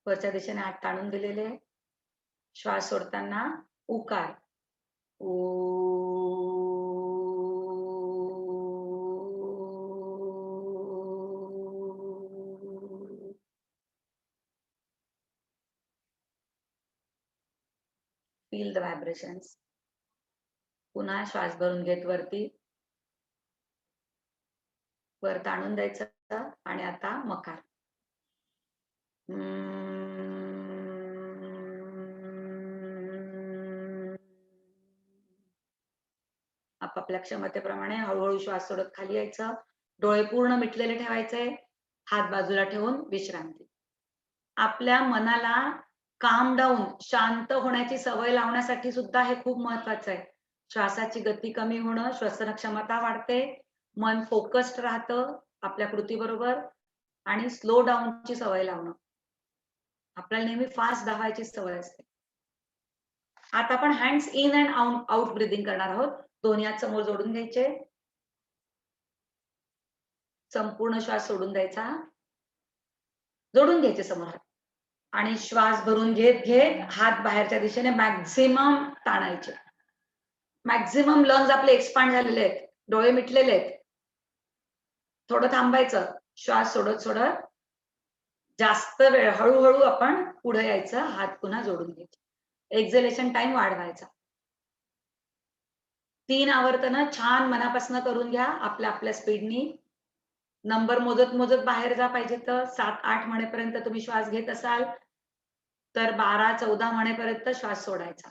वरच्या दिशेने हात ताणून दिलेले. श्वास सोडताना उकार. Feel the vibrations. पुन्हा श्वास भरून घेत वरती. वर ताणून द्यायचं आणि आता मकार. आपापल्या क्षमतेप्रमाणे हळूहळू श्वास सोडत खाली यायचं. डोळे पूर्ण मिटलेले ठेवायचे. हात बाजूला ठेवून विश्रांती. आपल्या मनाला काम डाऊन शांत होण्याची सवय लावण्यासाठी सुद्धा हे खूप महत्वाचं आहे. श्वासाची गती कमी होणं, श्वसन क्षमता वाढते, मन फोकस्ड राहतं आपल्या कृतीबरोबर आणि स्लो डाऊनची सवय लावणं. आपल्याला नेहमी फास्ट धावायची सवय असते. आता आपण hands in and out breathing करणार आहोत. दोन्ही हात समोर जोडून घ्यायचे. संपूर्ण श्वास सोडून द्यायचा. जोडून घ्यायचे समोर हात आणि श्वास भरून घेत घेत हात बाहेरच्या दिशेने मॅक्झिमम ताणायचे. मॅक्झिमम लंग्स आपले एक्सपांड झालेले आहेत. डोळे मिटलेले आहेत. थोडं थांबायचं. श्वास सोडत सोडत जास्त वेळ हळूहळू आपण पुढे यायचं. हात पुन्हा जोडून घ्यायचे. एक्झलेशन टाइम वाढवायचा. 3 आवर्तनं छान मनापासून करून घ्या. आपल्या स्पीडनी. नंबर मोजत मोजत बाहेर जा. पाहिजे तर 7-8 म्हणेपर्यंत तुम्ही श्वास घेत असाल तर 12-14 म्हणेपर्यंत श्वास सोडायचा.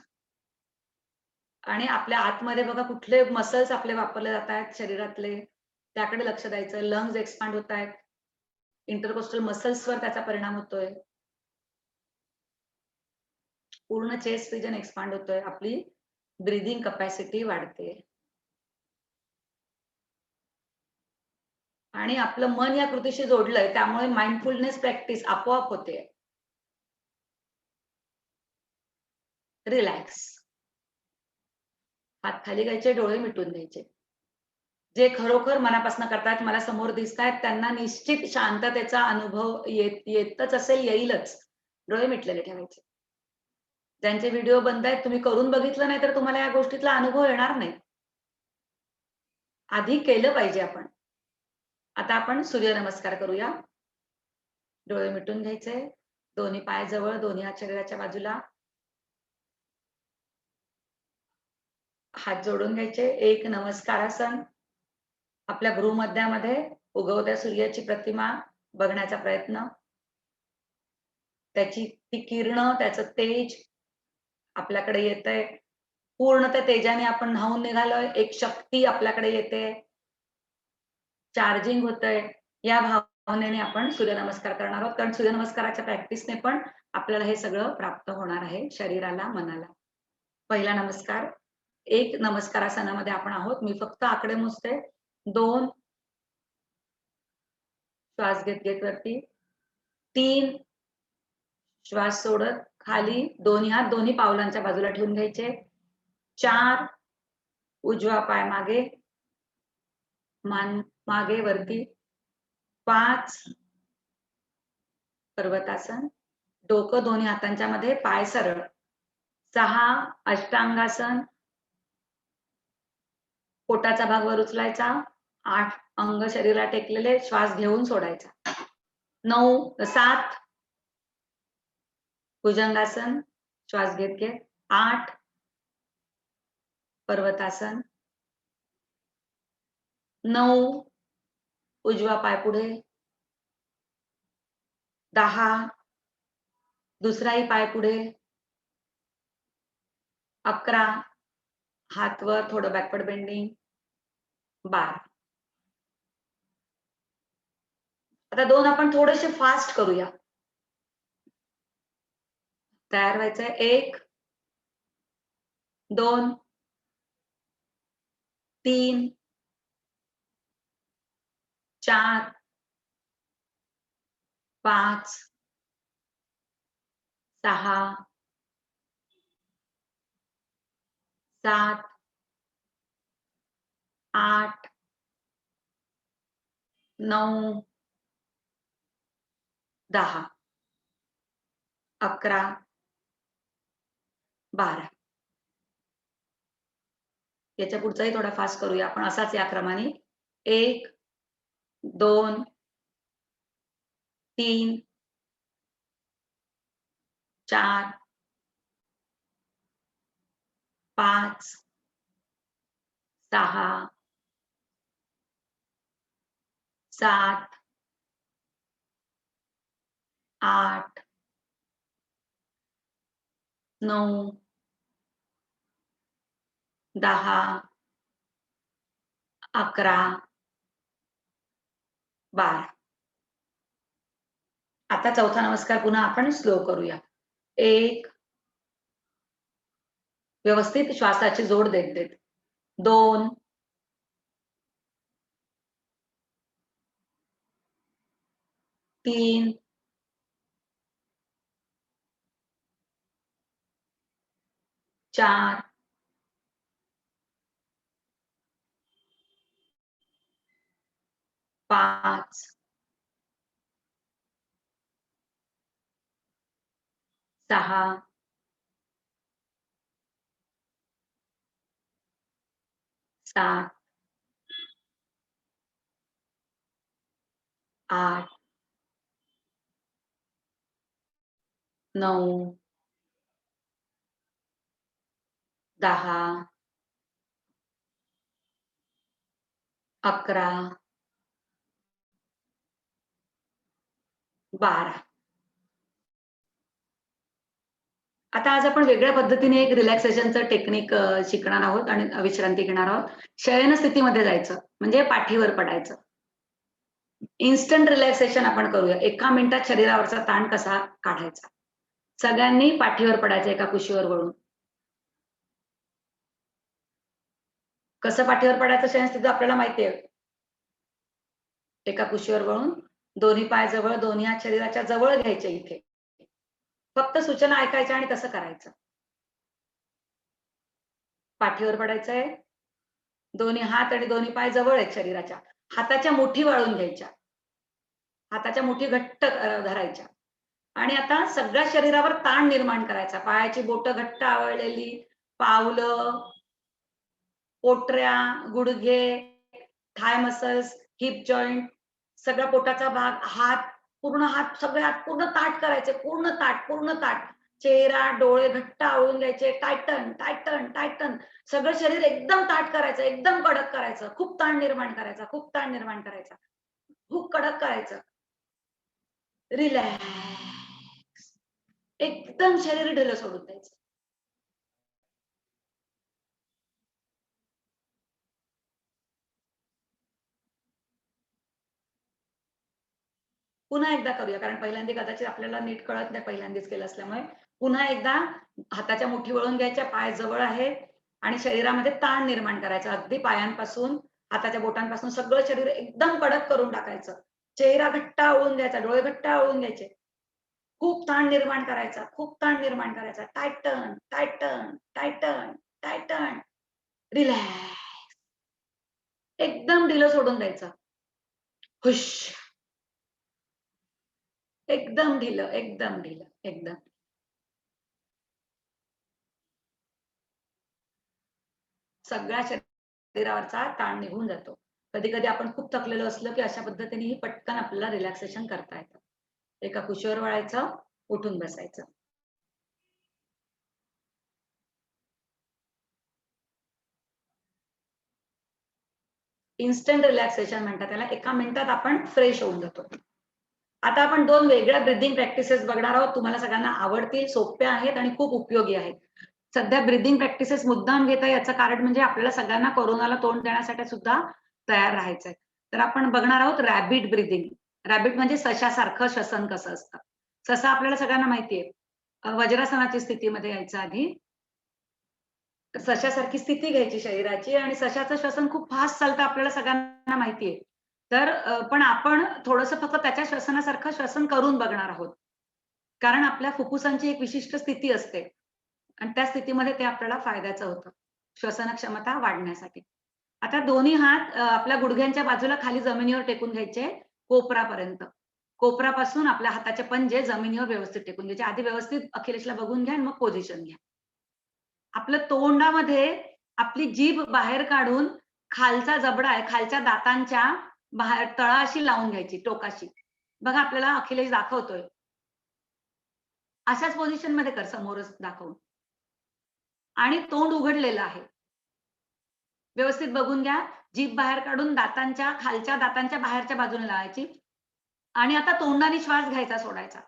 आणि आपल्या आतमध्ये बघा कुठले मसल्स आपले वापरले जात आहेत शरीरातले, त्याकडे लक्ष द्यायचं. लंग्स एक्सपांड होत आहेत. इंटरकोस्टल मसल्सवर त्याचा परिणाम होतोय. पूर्ण चेस्ट रिजन एक्सपांड होतोय. आपली ब्रीदिंग कपॅसिटी वाढते. आणि आपलं मन या कृतीशी जोडलंय त्यामुळे माइंडफुलनेस प्रॅक्टिस आपोआप होते. रिलॅक्स. हात खाली घ्यायचे, डोळे मिटून द्यायचे. जे खरोखर मनापासून करतात, मला समोर दिसतायत, त्यांना निश्चित शांततेचा अनुभव येतच असेल, येईलच. डोळे मिटलेले ठेवायचे. ज्यांचे व्हिडिओ बंद आहेत, तुम्ही करून बघितलं नाही तर तुम्हाला या गोष्टीतला अनुभव येणार नाही. आधी केलं पाहिजे आपण. आता आपण सूर्यनमस्कार करूया. डोळे मिटून घ्यायचे. दोन्ही पाय जवळ, दोन्ही हात शरीराच्या बाजूला. हात जोडून घ्यायचे. एक नमस्कारासन. आपल्या भ्रूमध्यामध्ये उगवत्या सूर्याची प्रतिमा बघण्याचा प्रयत्न. त्याची ती किरणं, त्याचं तेज आपल्याकडे येतंय. पूर्ण त्या तेजाने आपण न्हाऊन निघालोय. एक शक्ती आपल्याकडे येते. चार्जिंग होतंय. या भावनेने आपण सूर्यनमस्कार करणार आहोत. कारण सूर्यनमस्काराच्या प्रॅक्टिसने पण आपल्याला हे सगळं प्राप्त होणार आहे शरीराला, मनाला. पहिला नमस्कार. एक नमस्कारासनामध्ये आपण आहोत. मी फक्त आकडे मोजते. 2 श्वास घेत घेत वरती. 3 श्वास सोडत खाली. दोन्ही हात दोन्ही पावलांच्या बाजूला ठेवून घ्यायचे. 4 उजवा पाय मागे, मान मागे वरती. 5 पर्वतासन. डोकं दोन्ही हातांच्या मध्ये, पाय सरळ. 6 अष्टांगासन. पोटाचा भाग वर उचलायचा. 8 अंग शरीराला टेकलेले, श्वास घेऊन सोडायचा. 7 भुजंगासन. श्वास घेत घेत. 8 पर्वतासन. 9 उजवा पाय पुढे. 10 दुसराही पाय पुढे. 11 हात वर, थोडं बॅकवर्ड बेंडिंग, 12. आता 2 आपण थोडेसे फास्ट करूया. तयार व्हायचंय. 1, 2, 3, 4, 5, 6, 7, 8, 9, 10, 11, 12. याच्या पुढचाही थोडा फास्ट करूया आपण असाच या क्रमाने. 1, 2, 3, 4, 5, 6, 7, 8, 9, 10, 11, 12. आता चौथा नमस्कार पुन्हा आपण स्लो करूया. 1, व्यवस्थित श्वासाची जोड देत देत. 2, 3, 4, 5, 6, 7, 8, 9, 10, 11, 12. आता आज आपण वेगळ्या पद्धतीने एक रिलॅक्सेशनचं टेक्निक शिकणार आहोत आणि विश्रांती घेणार आहोत. शयन स्थितीमध्ये जायचं म्हणजे पाठीवर पडायचं. इन्स्टंट रिलॅक्सेशन आपण करूया. 1 मिनिटात शरीरावरचा ताण कसा काढायचा. सगळ्यांनी पाठीवर पडायचं एका कुशीवर वळून. कसं पाठीवर पडायचं शयन स्थितीत आपल्याला माहिती आहे. एका कुशीवर वळून दोन्ही पाय जवळ, दोन्ही हात शरीराच्या जवळ घ्यायचे इथे. फक्त सूचना ऐकायच्या आणि तसं करायचं. पाठीवर पडायचंय. दोन्ही हात आणि दोन्ही पाय जवळ आहेत शरीराच्या. हाताच्या मुठी वाळून घ्यायच्या. हाताच्या मुठी घट्ट धरायच्या. आणि आता सगळ्या शरीरावर ताण निर्माण करायचा. पायाची बोटं घट्ट आवळलेली, पावलं, पोटऱ्या, गुडघे, थाय मसल्स, हिप जॉइंट, सगळा पोटाचा भाग, हात सगळे हात पूर्ण ताठ करायचे. पूर्ण ताठ, पूर्ण ताठ. चेहरा, डोळे घट्ट आवळून घ्यायचे. Titan, Titan, Titan. सगळं शरीर एकदम ताठ करायचं, एकदम कडक करायचं. खूप ताण निर्माण करायचा, खूप ताण निर्माण करायचा. खूप कडक करायचं. रिलॅक्स. एकदम शरीर ढिलं सोडून द्यायचं. पुन्हा एकदा करूया कारण पहिल्यांदा कदाचित आपल्याला नीट कळत नाही पहिल्यांदाच केलं असल्यामुळे. पुन्हा एकदा हाताच्या मुठी वळून घ्यायच्या, पाय जवळ आहेत आणि शरीरामध्ये ताण निर्माण करायचा. अगदी पायांपासून, हाताच्या बोटांपासून सगळं शरीर एकदम कडक करून टाकायचं. चेहरा घट्ट आवळून घ्यायचा, डोळे घट्ट आवळून घ्यायचे. खूप ताण निर्माण करायचा, खूप ताण निर्माण करायचा. Titan, Titan, Titan, Titan. Relax. एकदम ढिलं सोडून द्यायचं. हुश. एकदम ढिलं, एकदम ढिलं, एकदम. सगळ्या शरीरावरचा ताण निघून जातो. कधी-कधी आपण खूप थकलेलो असलो, की अशा पद्धतीनेही पटकन आपल्याला रिलॅक्सेशन करता येतं. एका कुशीवर वळायचं, उठून बसायचं. इन्स्टंट रिलॅक्सेशन म्हणतात त्याला. 1 मिनिटात आपण फ्रेश होऊन जातो. आता आपण 2 वेगळ्या ब्रीथिंग प्रॅक्टिसेस बघणार आहोत. तुम्हाला सगळ्यांना आवडतील, सोप्या आहेत आणि खूप उपयोगी आहेत. सध्या ब्रिदिंग प्रॅक्टिसेस मुद्दाम घेता, याचं कारण म्हणजे आपल्याला सगळ्यांना कोरोनाला तोंड देण्यासाठी सुद्धा तयार राहायचंय. तर आपण बघणार आहोत रॅबिट ब्रिदिंग. रॅबिट म्हणजे सशासारखं श्वसन कसं असतं. ससा आपल्याला सगळ्यांना माहितीये. वज्रासनाची स्थितीमध्ये यायचं आधी. सशासारखी स्थिती घ्यायची शरीराची आणि सशाचं श्वसन खूप फास्ट चालतं आपल्याला सगळ्यांना माहितीये. तर पण आपण थोडंसं फक्त त्याच्या श्वसनासारखं श्वसन करून बघणार आहोत. कारण आपल्या फुफ्फुसांची एक विशिष्ट स्थिती असते आणि त्या स्थितीमध्ये ते आपल्याला फायद्याचं होतं, श्वसन क्षमता वाढण्यासाठी. आता दोन्ही हात आपल्या गुडघ्यांच्या बाजूला खाली जमिनीवर टेकून घ्यायचे कोपरापर्यंत. कोपरापासून आपल्या हाताचे पंजे जमिनीवर व्यवस्थित टेकून घ्यायचे. आधी व्यवस्थित अखिलेशला बघून घ्या आणि मग पोझिशन घ्या. आपलं तोंडामध्ये आपली जीभ बाहेर काढून खालचा जबडा आहे, खालच्या दातांच्या बाहेर तळाशी लावून घ्यायची, टोकाशी. बघा आपल्याला अखिलेश दाखवतोय. अशाच पोझिशनमध्ये कर समोरच दाखवून. आणि तोंड उघडलेलं आहे. व्यवस्थित बघून घ्या. जीभ बाहेर काढून दातांच्या खालच्या दातांच्या बाहेरच्या बाजूने लावायची आणि आता तोंडाने श्वास घ्यायचा, सोडायचा.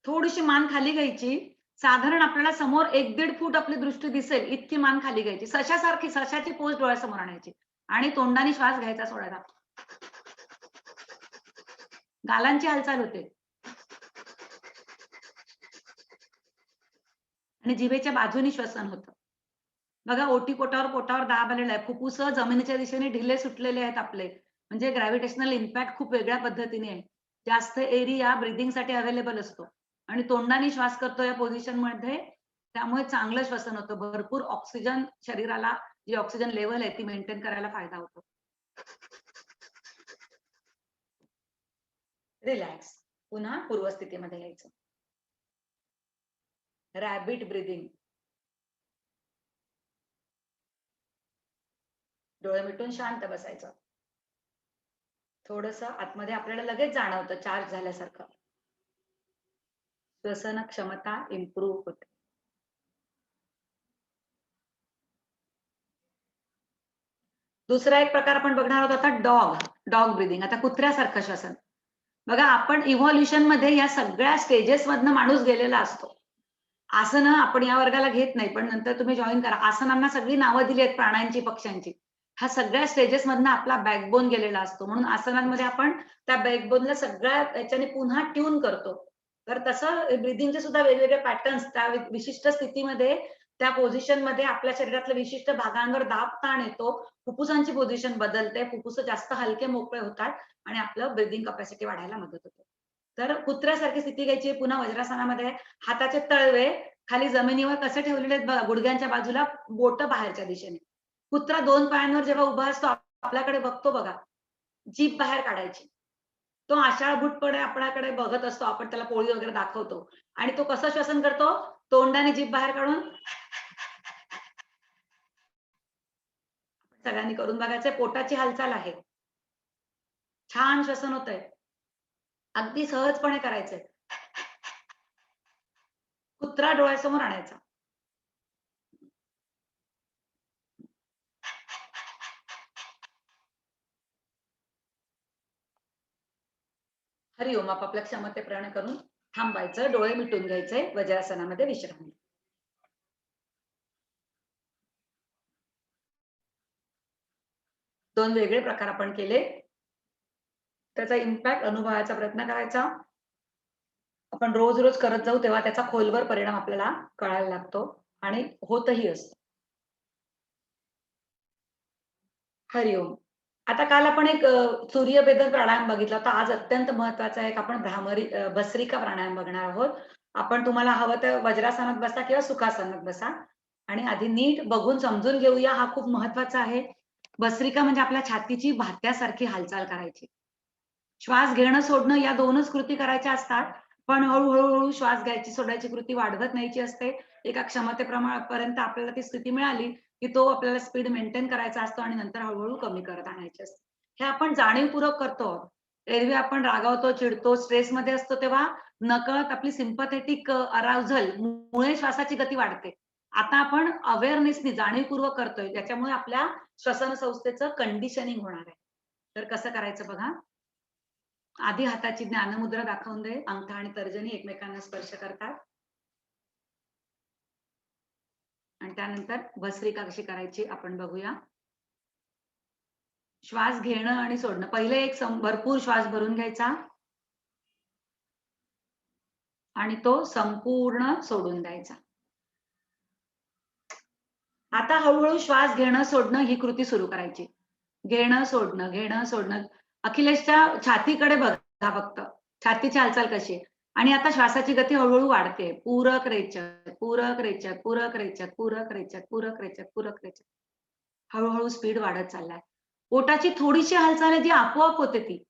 थोडीशी मान खाली घ्यायची. साधारण आपल्याला समोर 1-1.5 फूट आपली दृष्टी दिसेल इतकी मान खाली घ्यायची. सशासारखी सशाची पोज डोळ्यासमोर आणायची आणि तोंडाने श्वास घ्यायचा, सोडायचा. गालांची हालचाल होते. आणि जिभेच्या बाजूनी श्वसन होतं. बघा पोटावर दाब आलेला आहे. फुफ्फुस जमिनीच्या दिशेने ढिले सुटलेले आहेत आपले. म्हणजे ग्रॅव्हिटेशनल इम्पॅक्ट खूप वेगळ्या पद्धतीने आहे. जास्त एरिया ब्रीथिंगसाठी अवेलेबल असतो आणि तोंडाने श्वास करतो या पोझिशनमध्ये, त्यामुळे चांगलं श्वसन होतं. भरपूर ऑक्सिजन शरीराला, जी ऑक्सिजन लेव्हल आहे ती मेंटेन करायला फायदा होतो. रिलॅक्स. पुन्हा पूर्वस्थितीमध्ये यायचं. Rabbit breathing. डोळे मिटून शांत बसायचं. थोडंसं आतमध्ये आपल्याला लगेच जाणवतं चार्ज झाल्यासारखं. श्वसन क्षमता इम्प्रूव्ह होते. दुसरा एक प्रकार आपण बघणार आहोत आता डॉग ब्रीदिंग. आता कुत्र्यासारखं श्वसन. बघा आपण इव्हॉल्युशन मध्ये या सगळ्या स्टेजेस मधनं माणूस गेलेला असतो. आसनं आपण या वर्गाला घेत नाही, पण नंतर तुम्ही जॉईन करा. आसनांना सगळी नावं दिली आहेत प्राण्यांची, पक्ष्यांची. ह्या सगळ्या स्टेजेस मधनं आपला बॅकबोन गेलेला असतो. म्हणून आसनांमध्ये आपण त्या बॅकबोनला सगळ्या याच्याने पुन्हा ट्यून करतो. तर तसं ब्रीदिंगचे सुद्धा वेगवेगळे पॅटर्न्स त्या विशिष्ट स्थितीमध्ये, त्या पोझिशनमध्ये आपल्या शरीरातल्या विशिष्ट भागांवर दाब ताण येतो. फुफ्फुसांची पोझिशन बदलते. फुफ्फुस जास्त हलके मोकळे होतात आणि आपलं ब्रीदिंग कॅपॅसिटी वाढायला मदत होते. तर कुत्र्यासारखी स्थिती घ्यायची. पुन्हा वज्रासनामध्ये हाताचे तळवे खाली जमिनीवर कसे ठेवलेले आहेत बघा, गुडघ्यांच्या बाजूला, बोटं बाहेरच्या दिशेने. कुत्रा 2 पायांवर जेव्हा उभा असतो, आपल्याकडे बघतो बघा, जीभ बाहेर काढायची. तो आशाळभूतपणे आपल्याकडे बघत असतो. आपण त्याला पोळी वगैरे दाखवतो आणि तो कसं श्वसन करतो? तोंडाने जीभ बाहेर काढून सगळ्यांनी करून बघायचंय. पोटाची हालचाल आहे. छान श्वसन होतंय. अगदी सहजपणे करायचंय. कुत्रा डोळ्यासमोर आणायचा. हरिओम. आपापल्या क्षमतेप्रमाणे करून थांबायचं. डोळे मिटून घ्यायचे. वज्रासनामध्ये विश्रांती. 2 वेगळे प्रकार आपण केले. त्याचा इम्पॅक्ट अनुभवायचा प्रयत्न करायचा. आपण रोज करत जाऊ तेव्हा त्याचा खोलवर परिणाम आपल्याला कळायला लागतो आणि होतही असतो. हरिओम. आता काल आपण एक सूर्यभेदन प्राणायाम बघितला होता. आज अत्यंत महत्वाचा एक आपण भस्त्रिका प्राणायाम बघणार आहोत. आपण तुम्हाला हवं तर वज्रासनात बसा किंवा सुखासनात बसा आणि आधी नीट बघून समजून घेऊया. हा खूप महत्वाचा आहे. भस्त्रिका म्हणजे आपल्या छातीची भात्यासारखी हालचाल करायची. श्वास घेणं सोडणं या 2च कृती करायच्या असतात. पण हळू श्वास घ्यायची सोडायची कृती वाढवत न्यायची असते. एका क्षमतेपर्यंत आपल्याला ती स्थिती मिळाली की तो आपल्याला स्पीड मेंटेन करायचा असतो आणि नंतर हळूहळू कमी करत आणायची असते. हे आपण जाणीवपूर्वक करतो. एरवी आपण रागावतो, चिडतो, स्ट्रेसमध्ये असतो तेव्हा नकळत आपली सिम्पॅथेटिक अराउझल मुळे श्वासाची गती वाढते. आता आपण अवेअरनेसनी जाणीवपूर्वक करतोय, त्याच्यामुळे आपल्या श्वसन संस्थेचं कंडिशनिंग होणार आहे. तर कसं करायचं बघा. आधी हाताची ज्ञानमुद्रा दाखवून दे. अंगठा आणि तर्जनी एकमेकांना स्पर्श करतात आणि त्यानंतर भस्त्रिका कशी करायची आपण बघूया. श्वास घेणं आणि सोडणं. पहिले एक भरपूर श्वास भरून घ्यायचा आणि तो संपूर्ण सोडून द्यायचा. आता हळूहळू श्वास घेणं सोडणं ही कृती सुरू करायची. घेणं सोडणं, घेणं सोडणं. अखिलेशच्या छातीकडे बघा फक्त. छातीची हालचाल कशी आहे. आणि आता श्वासाची गती हळूहळू वाढते. पूरक रेचक, पूरक रेचक, पूरक रेचक, पूरक रेचक, पूरक रेचक, पूरक रेचक. हळूहळू स्पीड वाढत चाललाय. पोटाची थोडीशी हालचाल आहे जी आपोआप होते ती.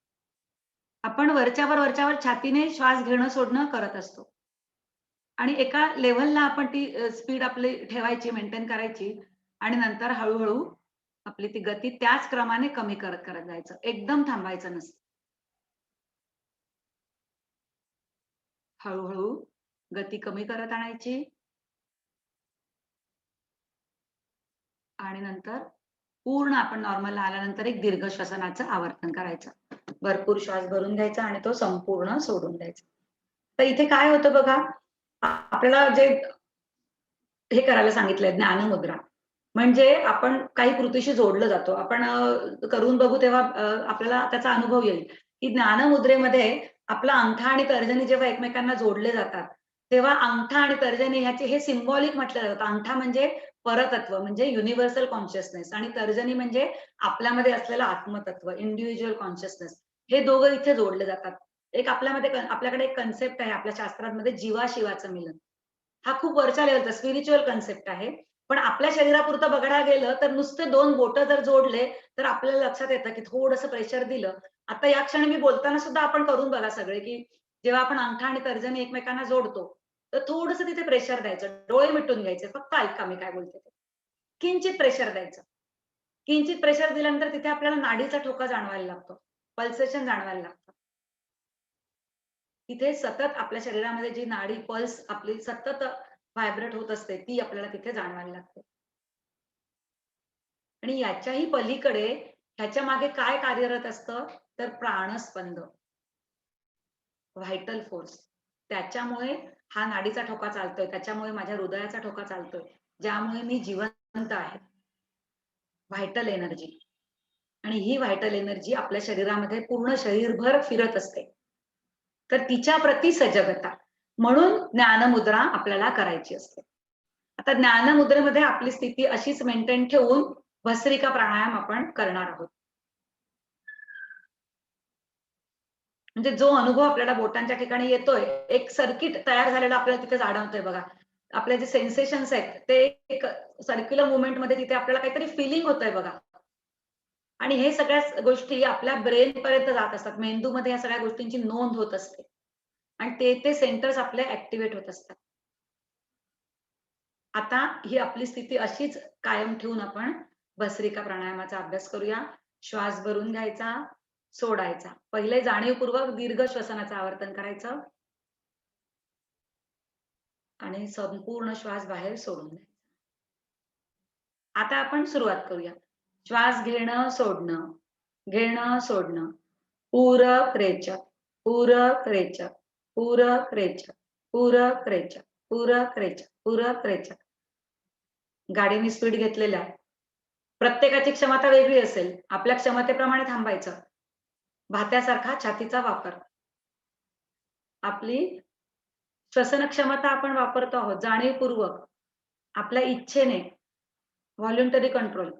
आपण वरच्यावर छातीने श्वास घेणं सोडणं करत असतो. आणि एका लेव्हलला आपण ती स्पीड आपली ठेवायची, मेंटेन करायची आणि नंतर हळूहळू आपली ती गती त्याच क्रमाने कमी करत करत जायचं. एकदम थांबायचं नसतं. हळूहळू गती कमी करत आणायची आणि नंतर पूर्ण आपण नॉर्मलला आल्यानंतर एक दीर्घ श्वसनाचं आवर्तन करायचं. भरपूर श्वास भरून घ्यायचा आणि तो संपूर्ण सोडून द्यायचा. तर इथे काय होतं बघा, आपल्याला जे हे करायला सांगितलंय ज्ञानमुद्रा, म्हणजे आपण काही कृतीशी जोडलं जातो. आपण करून बघू तेव्हा आपल्याला त्याचा अनुभव येईल, की ज्ञानमुद्रेमध्ये आपला अंगठा आणि तर्जनी जेव्हा एकमेकांना जोडले जातात, तेव्हा अंगठा आणि तर्जनी ह्याचे हे सिम्बॉलिक म्हटलं जातं. अंगठा म्हणजे परतत्व, म्हणजे युनिव्हर्सल कॉन्शियसनेस आणि तर्जनी म्हणजे आपल्यामध्ये असलेलं आत्मतत्व, इंडिव्हिज्युअल कॉन्शियसनेस. हे दोघं इथे जोडले जातात. एक आपल्याकडे एक कन्सेप्ट आहे आपल्या शास्त्रांमध्ये, जीवाशिवाचं मिलन. हा खूप वरच्या लेव्हलचा स्पिरिच्युअल कन्सेप्ट आहे. पण आपल्या शरीरापुरतं बघायला गेलं तर नुसते 2 बोटं जर जोडले तर आपल्याला लक्षात येतं, की थोडंसं प्रेशर दिलं. आता या क्षणी मी बोलताना सुद्धा आपण करून बघा सगळे, की जेव्हा आपण अंगठा आणि तर्जनी एकमेकांना जोडतो, तर थोडंसं तिथे प्रेशर द्यायचं. डोळे मिटून घ्यायचे. फक्त ऐका मी काय बोलते ते. किंचित प्रेशर द्यायचं. किंचित प्रेशर दिल्यानंतर तिथे आपल्याला नाडीचा ठोका जाणवायला लागतो. पल्सेशन जाणवायला लागतं. तिथे सतत आपल्या शरीरामध्ये जी नाडी पल्स आपली सतत व्हायब्रेट होत असते, ती आपल्याला तिथे जाणवायला लागते. आणि याच्याही पलीकडे ह्याच्या मागे काय कार्यरत असतं, तर प्राणस्पंद, व्हायटल फोर्स. त्याच्यामुळे हा नाडीचा ठोका चालतोय, त्याच्यामुळे माझ्या हृदयाचा ठोका चालतोय, ज्यामुळे मी जिवंत आहे. Vital energy. आणि ही व्हायटल एनर्जी आपल्या शरीरामध्ये पूर्ण शरीरभर फिरत असते. तर तिच्या प्रती सजगता म्हणून ज्ञानमुद्रा आपल्याला करायची असते. आता ज्ञानमुद्रेमध्ये आपली स्थिती अशीच मेंटेन ठेवून भस्त्रिका प्राणायाम आपण करणार आहोत. म्हणजे जो अनुभव आपल्याला बोटांच्या ठिकाणी येतोय, एक सर्किट तयार झालेला आपल्याला तिथे जाणवतोय बघा. आपले जे सेन्सेशन्स आहेत ते एक सर्क्युलर मूव्हमेंटमध्ये तिथे आपल्याला काहीतरी फीलिंग होतंय बघा. आणि हे सगळ्या गोष्टी आपल्या ब्रेन पर्यंत जात असतात. मेंदूमध्ये या सगळ्या गोष्टींची नोंद होत असते. आणि ते सेंटर्स आपले ऍक्टिव्हेट होत असतात. आता ही आपली स्थिती अशीच कायम ठेवून आपण भस्त्रिका प्राणायामाचा अभ्यास करूया. श्वास भरून घ्यायचा, सोडायचा. पहिले जाणीवपूर्वक दीर्घ श्वसनाचं आवर्तन करायचं आणि संपूर्ण श्वास बाहेर सोडून द्यायचा. आता आपण सुरुवात करूया. श्वास घेणं, सोडणं, घेणं, सोडणं. पूरक रेचक, पूरक रेचक, पूरक रेचक, पूरक रेचक, पूरक रेचक, पूरक रेचक. गाडीने स्पीड घेतलेल्या आहे. प्रत्येकाची क्षमता वेगळी असेल. आपल्या क्षमतेप्रमाणे थांबायचं. भात्यासारखा छातीचा वापर. आपली श्वसन क्षमता आपण वापरतो आहोत जाणीवपूर्वक. आपल्या इच्छेने व्हॉलंटरी कंट्रोल.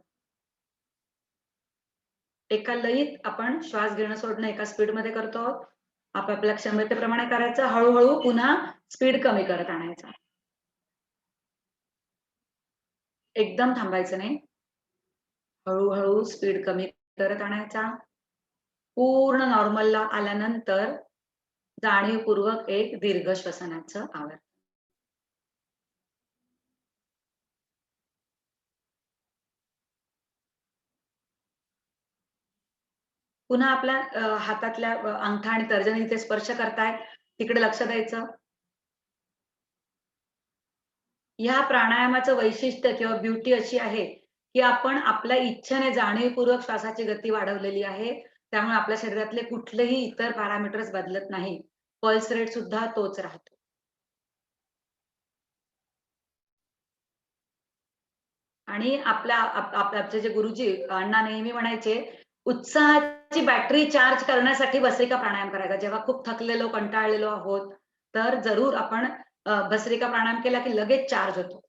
एका लयीत आपण श्वास घेणं सोडणं एका स्पीडमध्ये करतो आहोत. आपापल्या क्षमतेप्रमाणे करायचं. हळूहळू पुन्हा स्पीड कमी करत आणायचा. एकदम थांबायचं नाही. हळूहळू स्पीड कमी करत आणायचा. पूर्ण नॉर्मलला आल्यानंतर जाणीवपूर्वक एक दीर्घ श्वसनाचं आवर्तन. पुन्हा आपल्या हातातल्या अंगठा आणि तर्जनी इथे स्पर्श करताय, तिकडे लक्ष द्यायचं. या प्राणायामाचं वैशिष्ट्य किंवा ब्युटी अशी आहे, की आपण आपल्या इच्छेने जाणीवपूर्वक श्वासाची गती वाढवलेली आहे. त्यामुळे आपल्या शरीरातले कुठलेही इतर पॅरामीटर्स बदलत नाही. पल्स रेट सुद्धा तोच राहतो. आणि आपले जे गुरुजी अण्णा नेहमी म्हणायचे, उत्साहाची बॅटरी चार्ज करण्यासाठी भस्त्रिका प्राणायाम करायचा. जेव्हा खूप थकलेलो, कंटाळलेलो आहोत, तर जरूर आपण भस्त्रिका प्राणायाम केला की लगेच चार्ज होतो.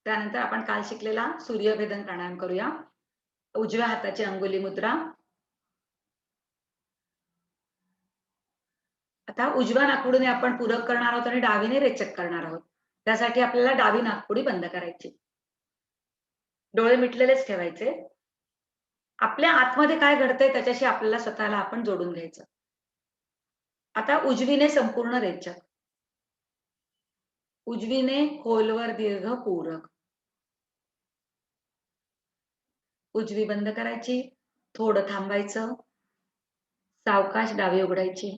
त्यानंतर आपण काल शिकलेला सूर्यभेदन प्राणायाम करूया. उजव्या हाताची अंगुली मुद्रा. आता उजव्या नाकपुडीने आपण पूरक करणार आहोत आणि डावीने रेचक करणार आहोत. त्यासाठी आपल्याला डावी नाकपुडी बंद करायची. डोळे मिटलेलेच ठेवायचे. आपल्या आतमध्ये काय घडतंय त्याच्याशी आपल्याला स्वतःला आपण जोडून घ्यायचं. आता उजवीने संपूर्ण रेचक. उजवीने खोलवर दीर्घ पूरक. उजवी बंद करायची. थोडं थांबायचं. सावकाश डावी उघडायची.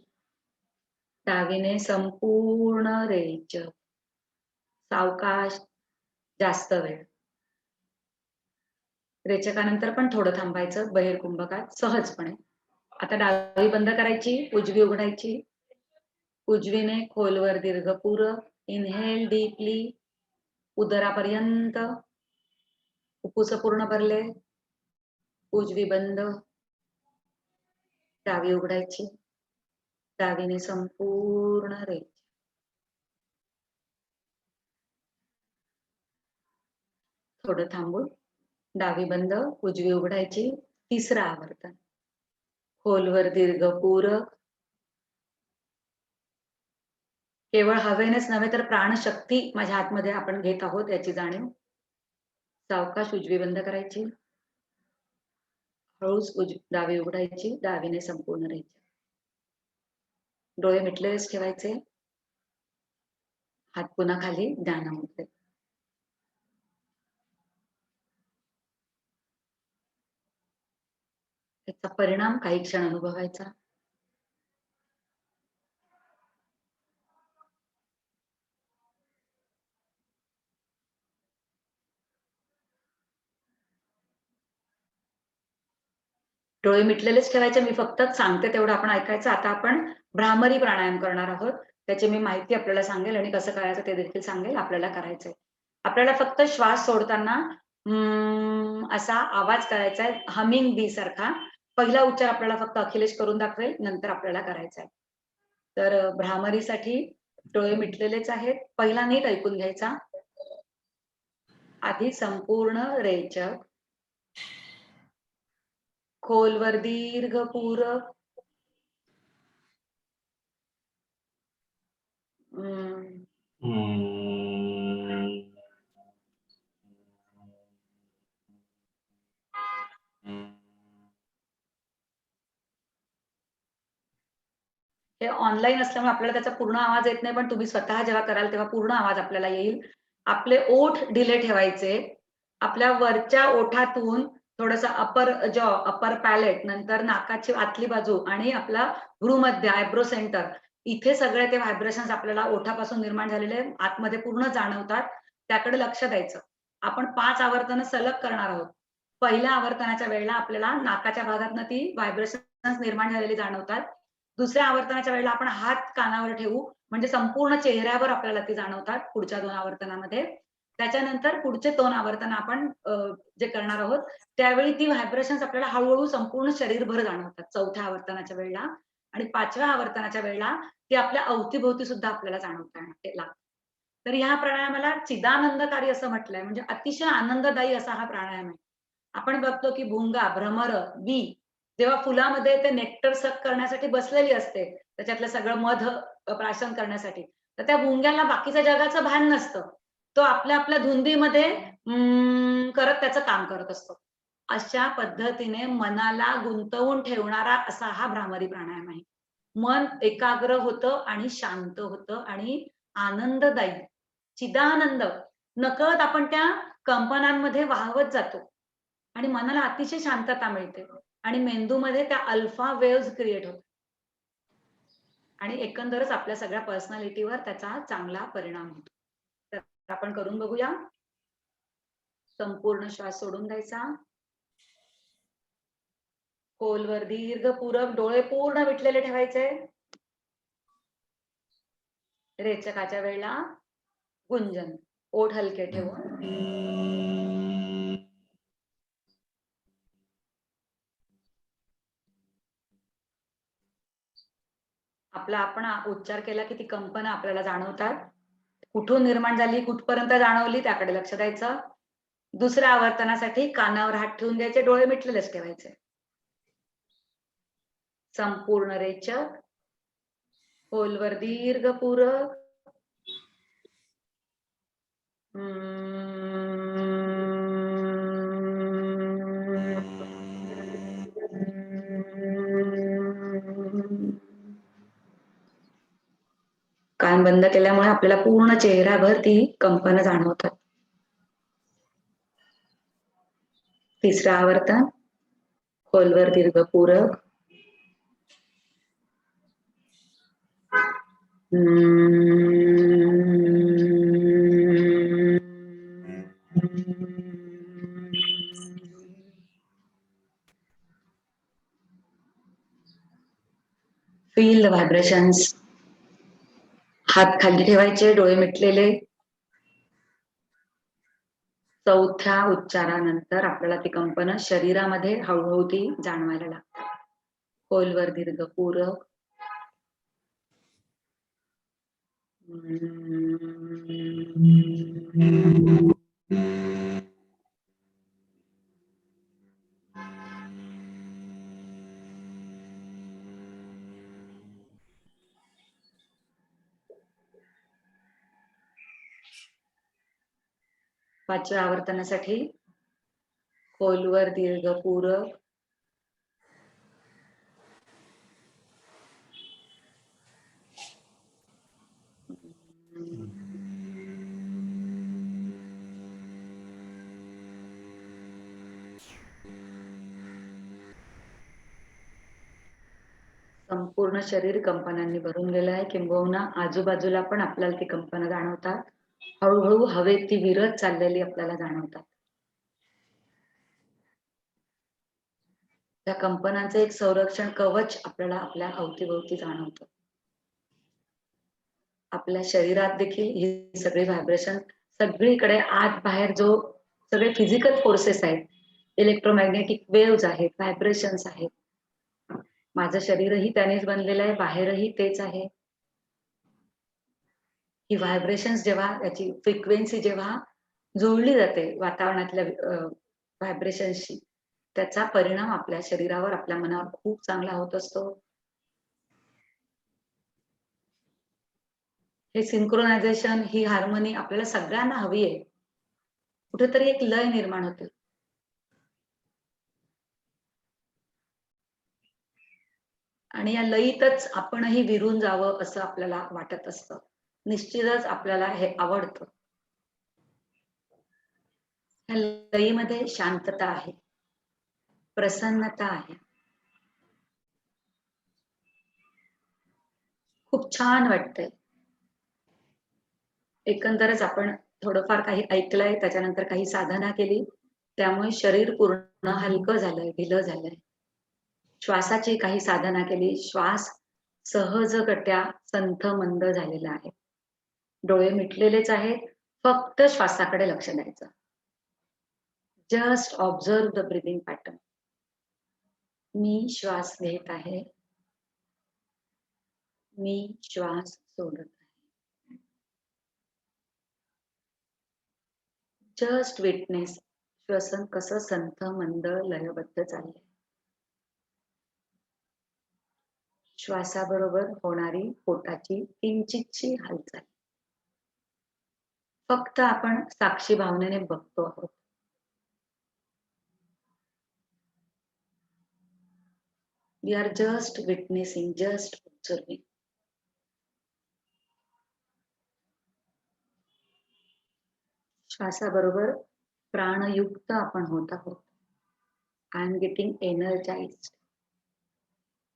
डावीने संपूर्ण रेचक. सावकाश, जास्त वेळ. रेचकानंतर पण थोडं थांबायचं बहिर्कुंभकात सहजपणे. आता डावी बंद करायची, उजवी उघडायची. उजवीने खोलवर दीर्घ पूरक. Inhale deeply, उदरापर्यंत. फुफ्फुस पूर्ण भरले. उजवी बंद. डावी उघडायची. डावीने संपूर्ण रेच. थोडं थांबून डावी बंद, उजवी उघडायची. तिसरं आवर्तन. खोलवर दीर्घ पूरक. केवळ हवेनेच नव्हे तर प्राणशक्ती माझ्या आतमध्ये आपण घेत आहोत याची जाणीव. सावकाश उजवी बंद करायची. हळूच डावी उघडायची. डावीने संपूर्ण राहायची. डोळे मिटलेलेच ठेवायचे. हात पुन्हा खाली ध्यानामध्ये. त्याचा परिणाम काही क्षण अनुभवायचा. डोळे मिटलेलेच ठेवायचे. मी फक्त सांगते तेवढं आपण ऐकायचं. आता आपण भ्रामरी प्राणायाम करणार आहोत. त्याची मी माहिती आपल्याला सांगेल आणि कसं करायचं ते देखील सांगेल. आपल्याला करायचंय. आपल्याला फक्त श्वास सोडताना असा आवाज करायचा आहे हमिंग बी सारखा. पहिला उच्चार आपल्याला फक्त अखिलेश करून दाखवेल, नंतर आपल्याला करायचा आहे. तर भ्रामरीसाठी डोळे मिटलेलेच आहेत. पहिला नीट ऐकून घ्यायचा. आधी संपूर्ण रेचक. खोलवर दीर्घ पूरक. हे ऑनलाईन असल्यामुळे आपल्याला त्याचा पूर्ण आवाज येत नाही, पण तुम्ही स्वतः जेव्हा कराल तेव्हा पूर्ण आवाज आपल्याला येईल. आपले ओठ ढिले ठेवायचे. आपल्या वरच्या ओठातून थोडंसं अपर जॉ, अपर पॅलेट, नंतर नाकाची आतली बाजू आणि आपला भ्रूमध्य, आयब्रो सेंटर इथे सगळे ते व्हायब्रेशन्स आपल्याला ओठापासून निर्माण झालेले आतमध्ये पूर्ण जाणवतात. त्याकडे लक्ष द्यायचं. आपण 5 आवर्तनं सलग करणार आहोत. पहिल्या आवर्तनाच्या वेळेला आपल्याला नाकाच्या भागातनं ती व्हायब्रेशन्स निर्माण झालेली जाणवतात. दुसऱ्या आवर्तनाच्या वेळेला आपण हात कानावर ठेवू म्हणजे संपूर्ण चेहऱ्यावर आपल्याला ती जाणवतात पुढच्या 2 आवर्तनामध्ये. त्याच्यानंतर पुढचे 2 आवर्तन आपण जे करणार आहोत त्यावेळी ती व्हायब्रेशन्स आपल्याला हळू-हळू संपूर्ण शरीरभर जाणवतात चौथ्या आवर्तनाच्या वेळेला आणि 5व्या आवर्तनाच्या वेळेला ती आपल्या अवतीभोवती सुद्धा आपल्याला जाणवतात. तर ह्या प्राणायामाला चिदानंदकारी असं म्हटलंय म्हणजे अतिशय आनंददायी असा हा प्राणायाम आहे. आपण बघतो की भुंगा, भ्रमर, बी जेव्हा फुलामध्ये ते नेक्टर सक करण्यासाठी बसलेली असते, त्याच्यातलं सगळं मध प्राशन करण्यासाठी. तर त्या भुंग्याला बाकीच्या जगाचं भान नसतं. तो आपल्या धुंदीमध्ये करत त्याचं काम करत असतो. अशा पद्धतीने मनाला गुंतवून ठेवणारा असा हा भ्रामरी प्राणायाम आहे. मन एकाग्र होतं आणि शांत होतं आणि आनंददायी, चिदानंद नकळत आपण त्या कंपनांमध्ये वाहवत जातो आणि मनाला अतिशय शांतता मिळते आणि मेंदूमध्ये त्या अल्फा वेव्हज क्रिएट होतात. आणि एकंदरच आपल्या सगळ्या पर्सनॅलिटीवर त्याचा चांगला परिणाम होतो. तर आपण करून बघूया. संपूर्ण श्वास सोडून द्यायचा. खोलवर दीर्घ पूरक. डोळे पूर्ण मिटलेले ठेवायचे. रेचकाच्या वेळेला गुंजन. ओठ हलके ठेवून आपला आपण उच्चार केला की ती कंपन आपल्याला जाणवतात. कुठून निर्माण झाली, कुठपर्यंत जाणवली त्याकडे लक्ष द्यायचं. दुसऱ्या आवर्तनासाठी कानावर हात ठेवून द्यायचे, डोळे मिटलेलेच ठेवायचे. संपूर्ण रेचक, खोलवर दीर्घ पूरक. कान बंद केल्यामुळे आपल्याला पूर्ण चेहराभर ती कंपन जाणवतात. तिसरं आवर्तन, खोलवर दीर्घ पूरक. Feel the vibrations. हात खाली ठेवायचे, डोळे मिटलेले. चौथ्या उच्चारानंतर आपल्याला ती कंपन शरीरामध्ये हळूहळू ती जाणवायला लागतात. खोलवर दीर्घ पूरक. पाचव्या आवर्तनासाठी खोलवर दीर्घ पूरक. संपूर्ण शरीर कंपनांनी भरून गेलं आहे, किंबहुना आजूबाजूला पण आपल्याला ती कंपन जाणवतात. हळूहळू हवेत ती विरत चाललेली आपल्याला जाणवतात. त्या कंपनांचं एक संरक्षण कवच आपल्याला आपल्या अवतीभोवती जाणवतं. आपल्या शरीरात देखील ही सगळी व्हायब्रेशन सगळीकडे आत बाहेर जो सगळे फिजिकल फोर्सेस आहेत, इलेक्ट्रोमॅग्नेटिक वेव्हज आहेत, व्हायब्रेशन्स आहेत. माझं शरीरही त्यानेच बनलेलं आहे, बाहेरही तेच आहे. ही व्हायब्रेशन्स जेव्हा याची फ्रिक्वेन्सी जेव्हा जुळली जाते वातावरणातल्या व्हायब्रेशन्सशी, त्याचा परिणाम आपल्या शरीरावर, आपल्या मनावर खूप चांगला होत असतो. हे सिंक्रोनायझेशन, ही हार्मनी आपल्याला सगळ्यांना हवी आहे. कुठेतरी एक लय निर्माण होते. आणि या लयीतच आपणही विरून जावं असं आपल्याला वाटत असतं. निश्चितच आपल्याला हे आवडतं. या लयीमध्ये शांतता आहे, प्रसन्नता आहे. खूप छान वाटतंय. एकंदरच आपण थोडंफार काही ऐकलंय, त्याच्यानंतर काही साधना केली, त्यामुळे शरीर पूर्ण हलकं झालंय, ढिलं झालंय. श्वासाची काही साधना केली, श्वास सहजगत्या संथ मंद झालेला आहे. डोळे मिटलेलेच आहेत, फक्त श्वासाकडे लक्ष द्यायचं. Just observe the breathing pattern. मी श्वास घेत आहे, मी श्वास सोडत आहे. जस्ट विटनेस श्वसन कसं संथ मंद लयबद्ध चाललंय. श्वासाबरोबर होणारी पोटाची किंचितशी हालचाल फक्त आपण साक्षी भावनेने बघतो आहोत. We are just witnessing, just observing. श्वासाबरोबर प्राणयुक्त आपण होत आहोत. I am getting energised.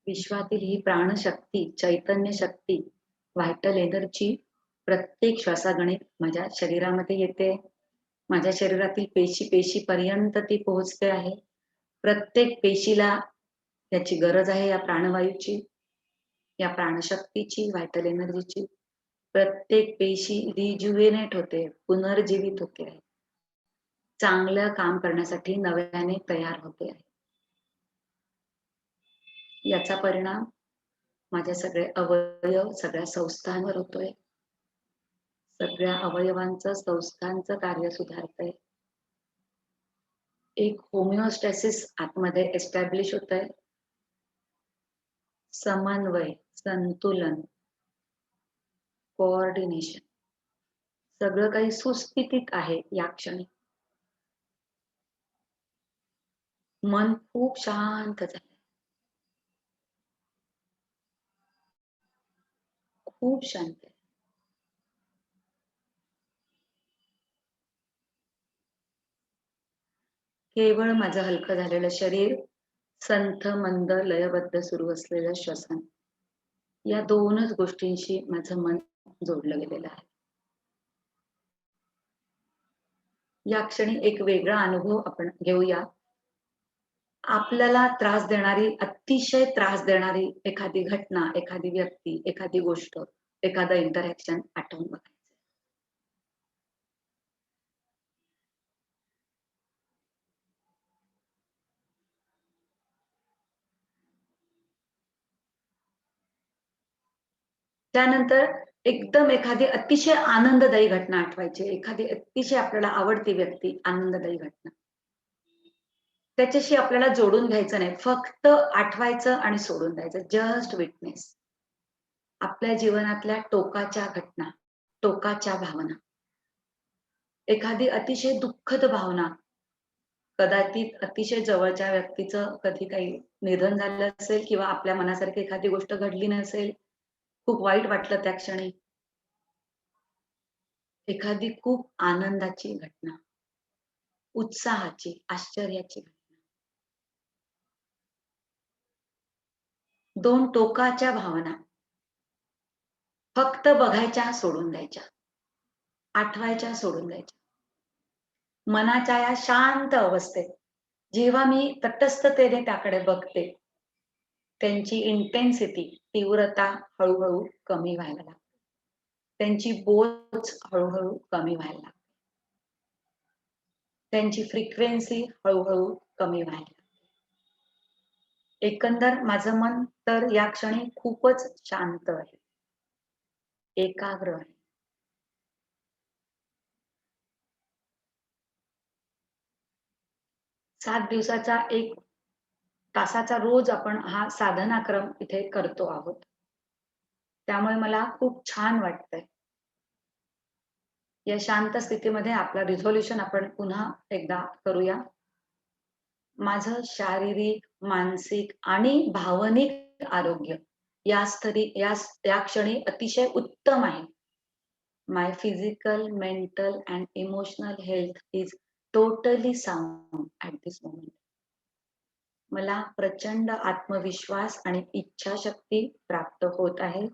विश्वातील ही प्राणशक्ती, चैतन्य शक्ती, व्हायटल एनर्जी प्रत्येक श्वासागणित माझ्या शरीरामध्ये येते. माझ्या शरीरातील पेशी पर्यंत ती पोहोचते आहे. प्रत्येक पेशीला त्याची गरज आहे या प्राणवायूची, या प्राणशक्तीची, व्हायटल एनर्जीची. प्रत्येक पेशी रिज्युव्हेनेट होते, पुनर्जीवित होते आहे. चांगलं काम करण्यासाठी नव्याने तयार होते आहे. याचा परिणाम माझे सगळे अवयव, सगळ्या संस्थांवर होतोय. सगळ्या अवयवांचं, संस्थांचं कार्य सुधारतंय. एक होमिओस्टॅसिस आतमध्ये एस्टॅब्लिश होतंय. समन्वय, संतुलन, कोऑर्डिनेशन सगळं काही सुस्थितीत आहे या क्षणी. मन खूप शांत झालंय. खूप शांत आहे. केवळ माझं हलकं झालेलं शरीर, संथ मंद लयबद्ध सुरू असलेलं श्वसन, या दोनच गोष्टींशी माझं मन जोडलं गेलेलं आहे. या क्षणी एक वेगळा अनुभव आपण घेऊया. आपल्याला त्रास देणारी, अतिशय त्रास देणारी एखादी घटना, एखादी व्यक्ती, एखादी गोष्ट, एखादं इंटरॅक्शन आठवून बघायचं. त्यानंतर एकदम एखादी अतिशय आनंददायी घटना आठवायची. एखादी अतिशय आपल्याला आवडती व्यक्ती, आनंददायी घटना. त्याच्याशी आपल्याला जोडून घ्यायचं नाही. फक्त आठवायचं आणि सोडून द्यायचं. Just witness. आपल्या जीवनातल्या टोकाच्या घटना, टोकाच्या भावना. एखादी अतिशय दुःखद भावना, कदाचित अतिशय जवळच्या व्यक्तीचं कधी काही निधन झालं असेल किंवा आपल्या मनासारखी एखादी गोष्ट घडली नसेल. खूप वाईट वाटलं त्या क्षणी. एखादी खूप आनंदाची घटना, उत्साहाची, आश्चर्याची घटना. 2 टोकाच्या भावना. फक्त बघायच्या, सोडून द्यायच्या. आठवायच्या, सोडून द्यायच्या. मनाच्या या शांत अवस्थेत जेव्हा मी तटस्थतेने त्याकडे बघते, त्यांची इंटेन्सिटी, तीव्रता हळू-हळू कमी व्हायला लागते. त्यांची बोच हळू-हळू कमी व्हायला लागते. त्यांची फ्रिक्वेन्सी हळू-हळू कमी व्हायला लागते. एकंदर माझं मन तर या क्षणी खूपच शांत आहे. एकाग्र आहे. सात दिवसाचा 1 तासाचा रोज आपण हा साधनाक्रम इथे करतो आहोत. त्यामुळे मला खूप छान वाटतंय. या शांत स्थितीमध्ये आपला रिझोल्यूशन आपण पुन्हा एकदा करूया. माझं शारीरिक, मानसिक आणि भावनिक आरोग्य या क्षणी अतिशय उत्तम आहे. My physical, mental and emotional health is totally sound at this moment. मला प्रचंड आत्मविश्वास आणि इच्छाशक्ती प्राप्त होत आहे,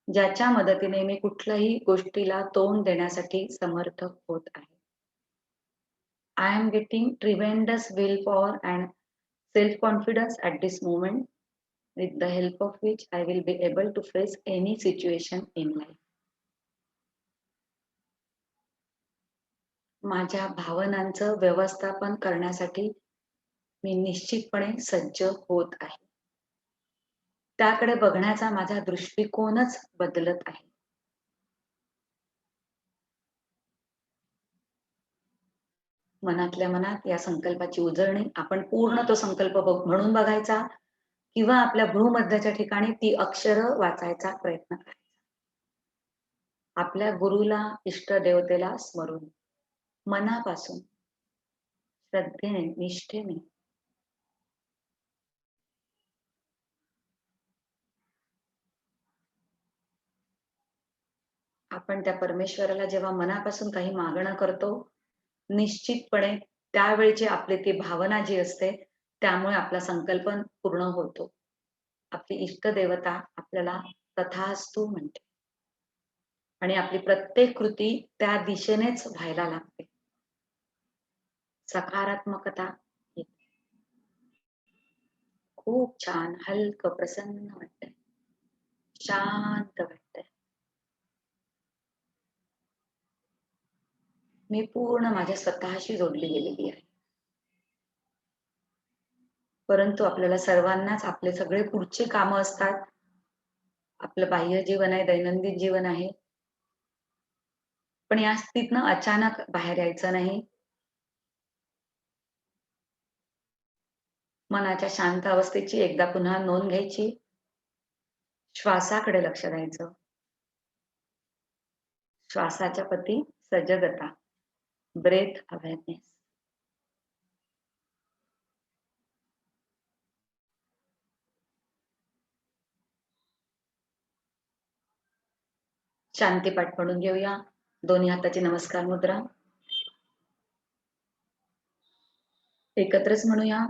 ज्याच्या मदतीने मी कुठल्याही गोष्टीला तोंड देण्यासाठी समर्थ होत आहे. I am getting tremendous willpower and self-confidence at this moment, with the help of which I will be able to face any situation in life. माझ्या भावनांचं व्यवस्थापन करण्यासाठी मी निश्चितपणे सज्ज होत आहे. त्याकडे बघण्याचा माझा दृष्टिकोनच बदलत आहे. मनातल्या मनात या संकल्पाची उजळणी आपण पूर्ण तो संकल्प म्हणून बघायचा किंवा आपल्या भ्रूमध्याच्या ठिकाणी ती अक्षरं वाचायचा प्रयत्न करायचा. आपल्या गुरुला, इष्टदेवतेला स्मरून मनापासून श्रद्धेने, निष्ठेने आपण त्या परमेश्वराला जेव्हा मनापासून काही मागणं करतो, निश्चितपणे त्यावेळची आपली ती भावना जी असते, त्यामुळे आपला संकल्प पूर्ण होतो. आपली इष्टदेवता आपल्याला तथास्तु म्हणते आणि आपली प्रत्येक कृती त्या दिशेनेच व्हायला लागते. सकारात्मकता येते. खूप छान, हलकं, प्रसन्न वाटतंय. शांत वाटतंय. मी पूर्ण माझ्या स्वतःशी जोडली गेलेली आहे. परंतु आपल्याला सर्वांनाच आपले सगळे पुढचे कामं असतात. आपलं बाह्य जीवन आहे, दैनंदिन जीवन आहे. पण या स्थितीतनं अचानक बाहेर यायचं नाही. मनाच्या शांत अवस्थेची एकदा पुन्हा नोंद घ्यायची. श्वासाकडे लक्ष द्यायचं. श्वासाच्या प्रती सजगता. Breath awareness. शांती पाठ म्हणून घेऊया. दोन्ही हाताची नमस्कार मुद्रा. एकत्रच म्हणूया.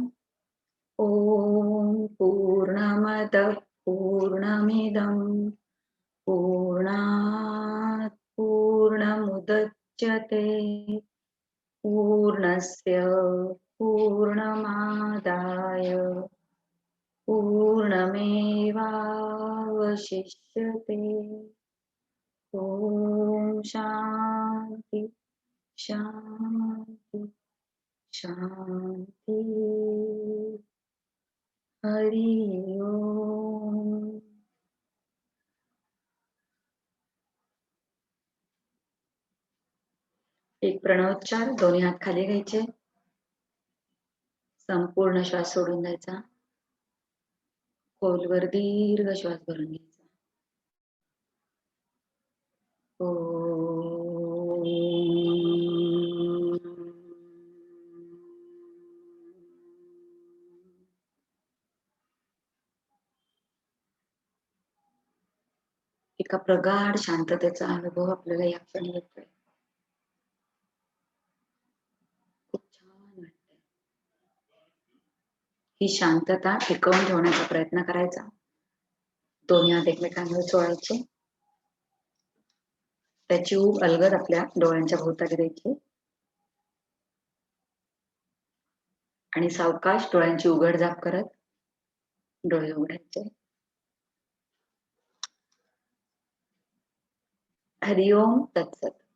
ओम पूर्णमद पूर्णमिदं पूर्णात् पूर्णमुदच्यते पूर्णस्य पूर्णमादाय पूर्णमेवावशिष्यते. ओम शांती शांती शांती. हरि ओम. एक प्रणवोच्चार. दोन्ही हात खाली घ्यायचे. संपूर्ण श्वास सोडून द्यायचा. खोलवर दीर्घ श्वास भरून घ्यायचा. एका प्रगाढ शांततेचा अनुभव आपल्याला या क्षणी येतोय. खूप छान वाटतंय. ही शांतता टिकवून ठेवण्याचा प्रयत्न करायचा. दोन्ही हात एकमेकांवर चोळायचे. त्याची ऊब अलगद आपल्या डोळ्यांच्या भोवताली द्यायची आणि सावकाश डोळ्यांची उघडझाप करत डोळे उघडायचे. हरि ओम तत्सत.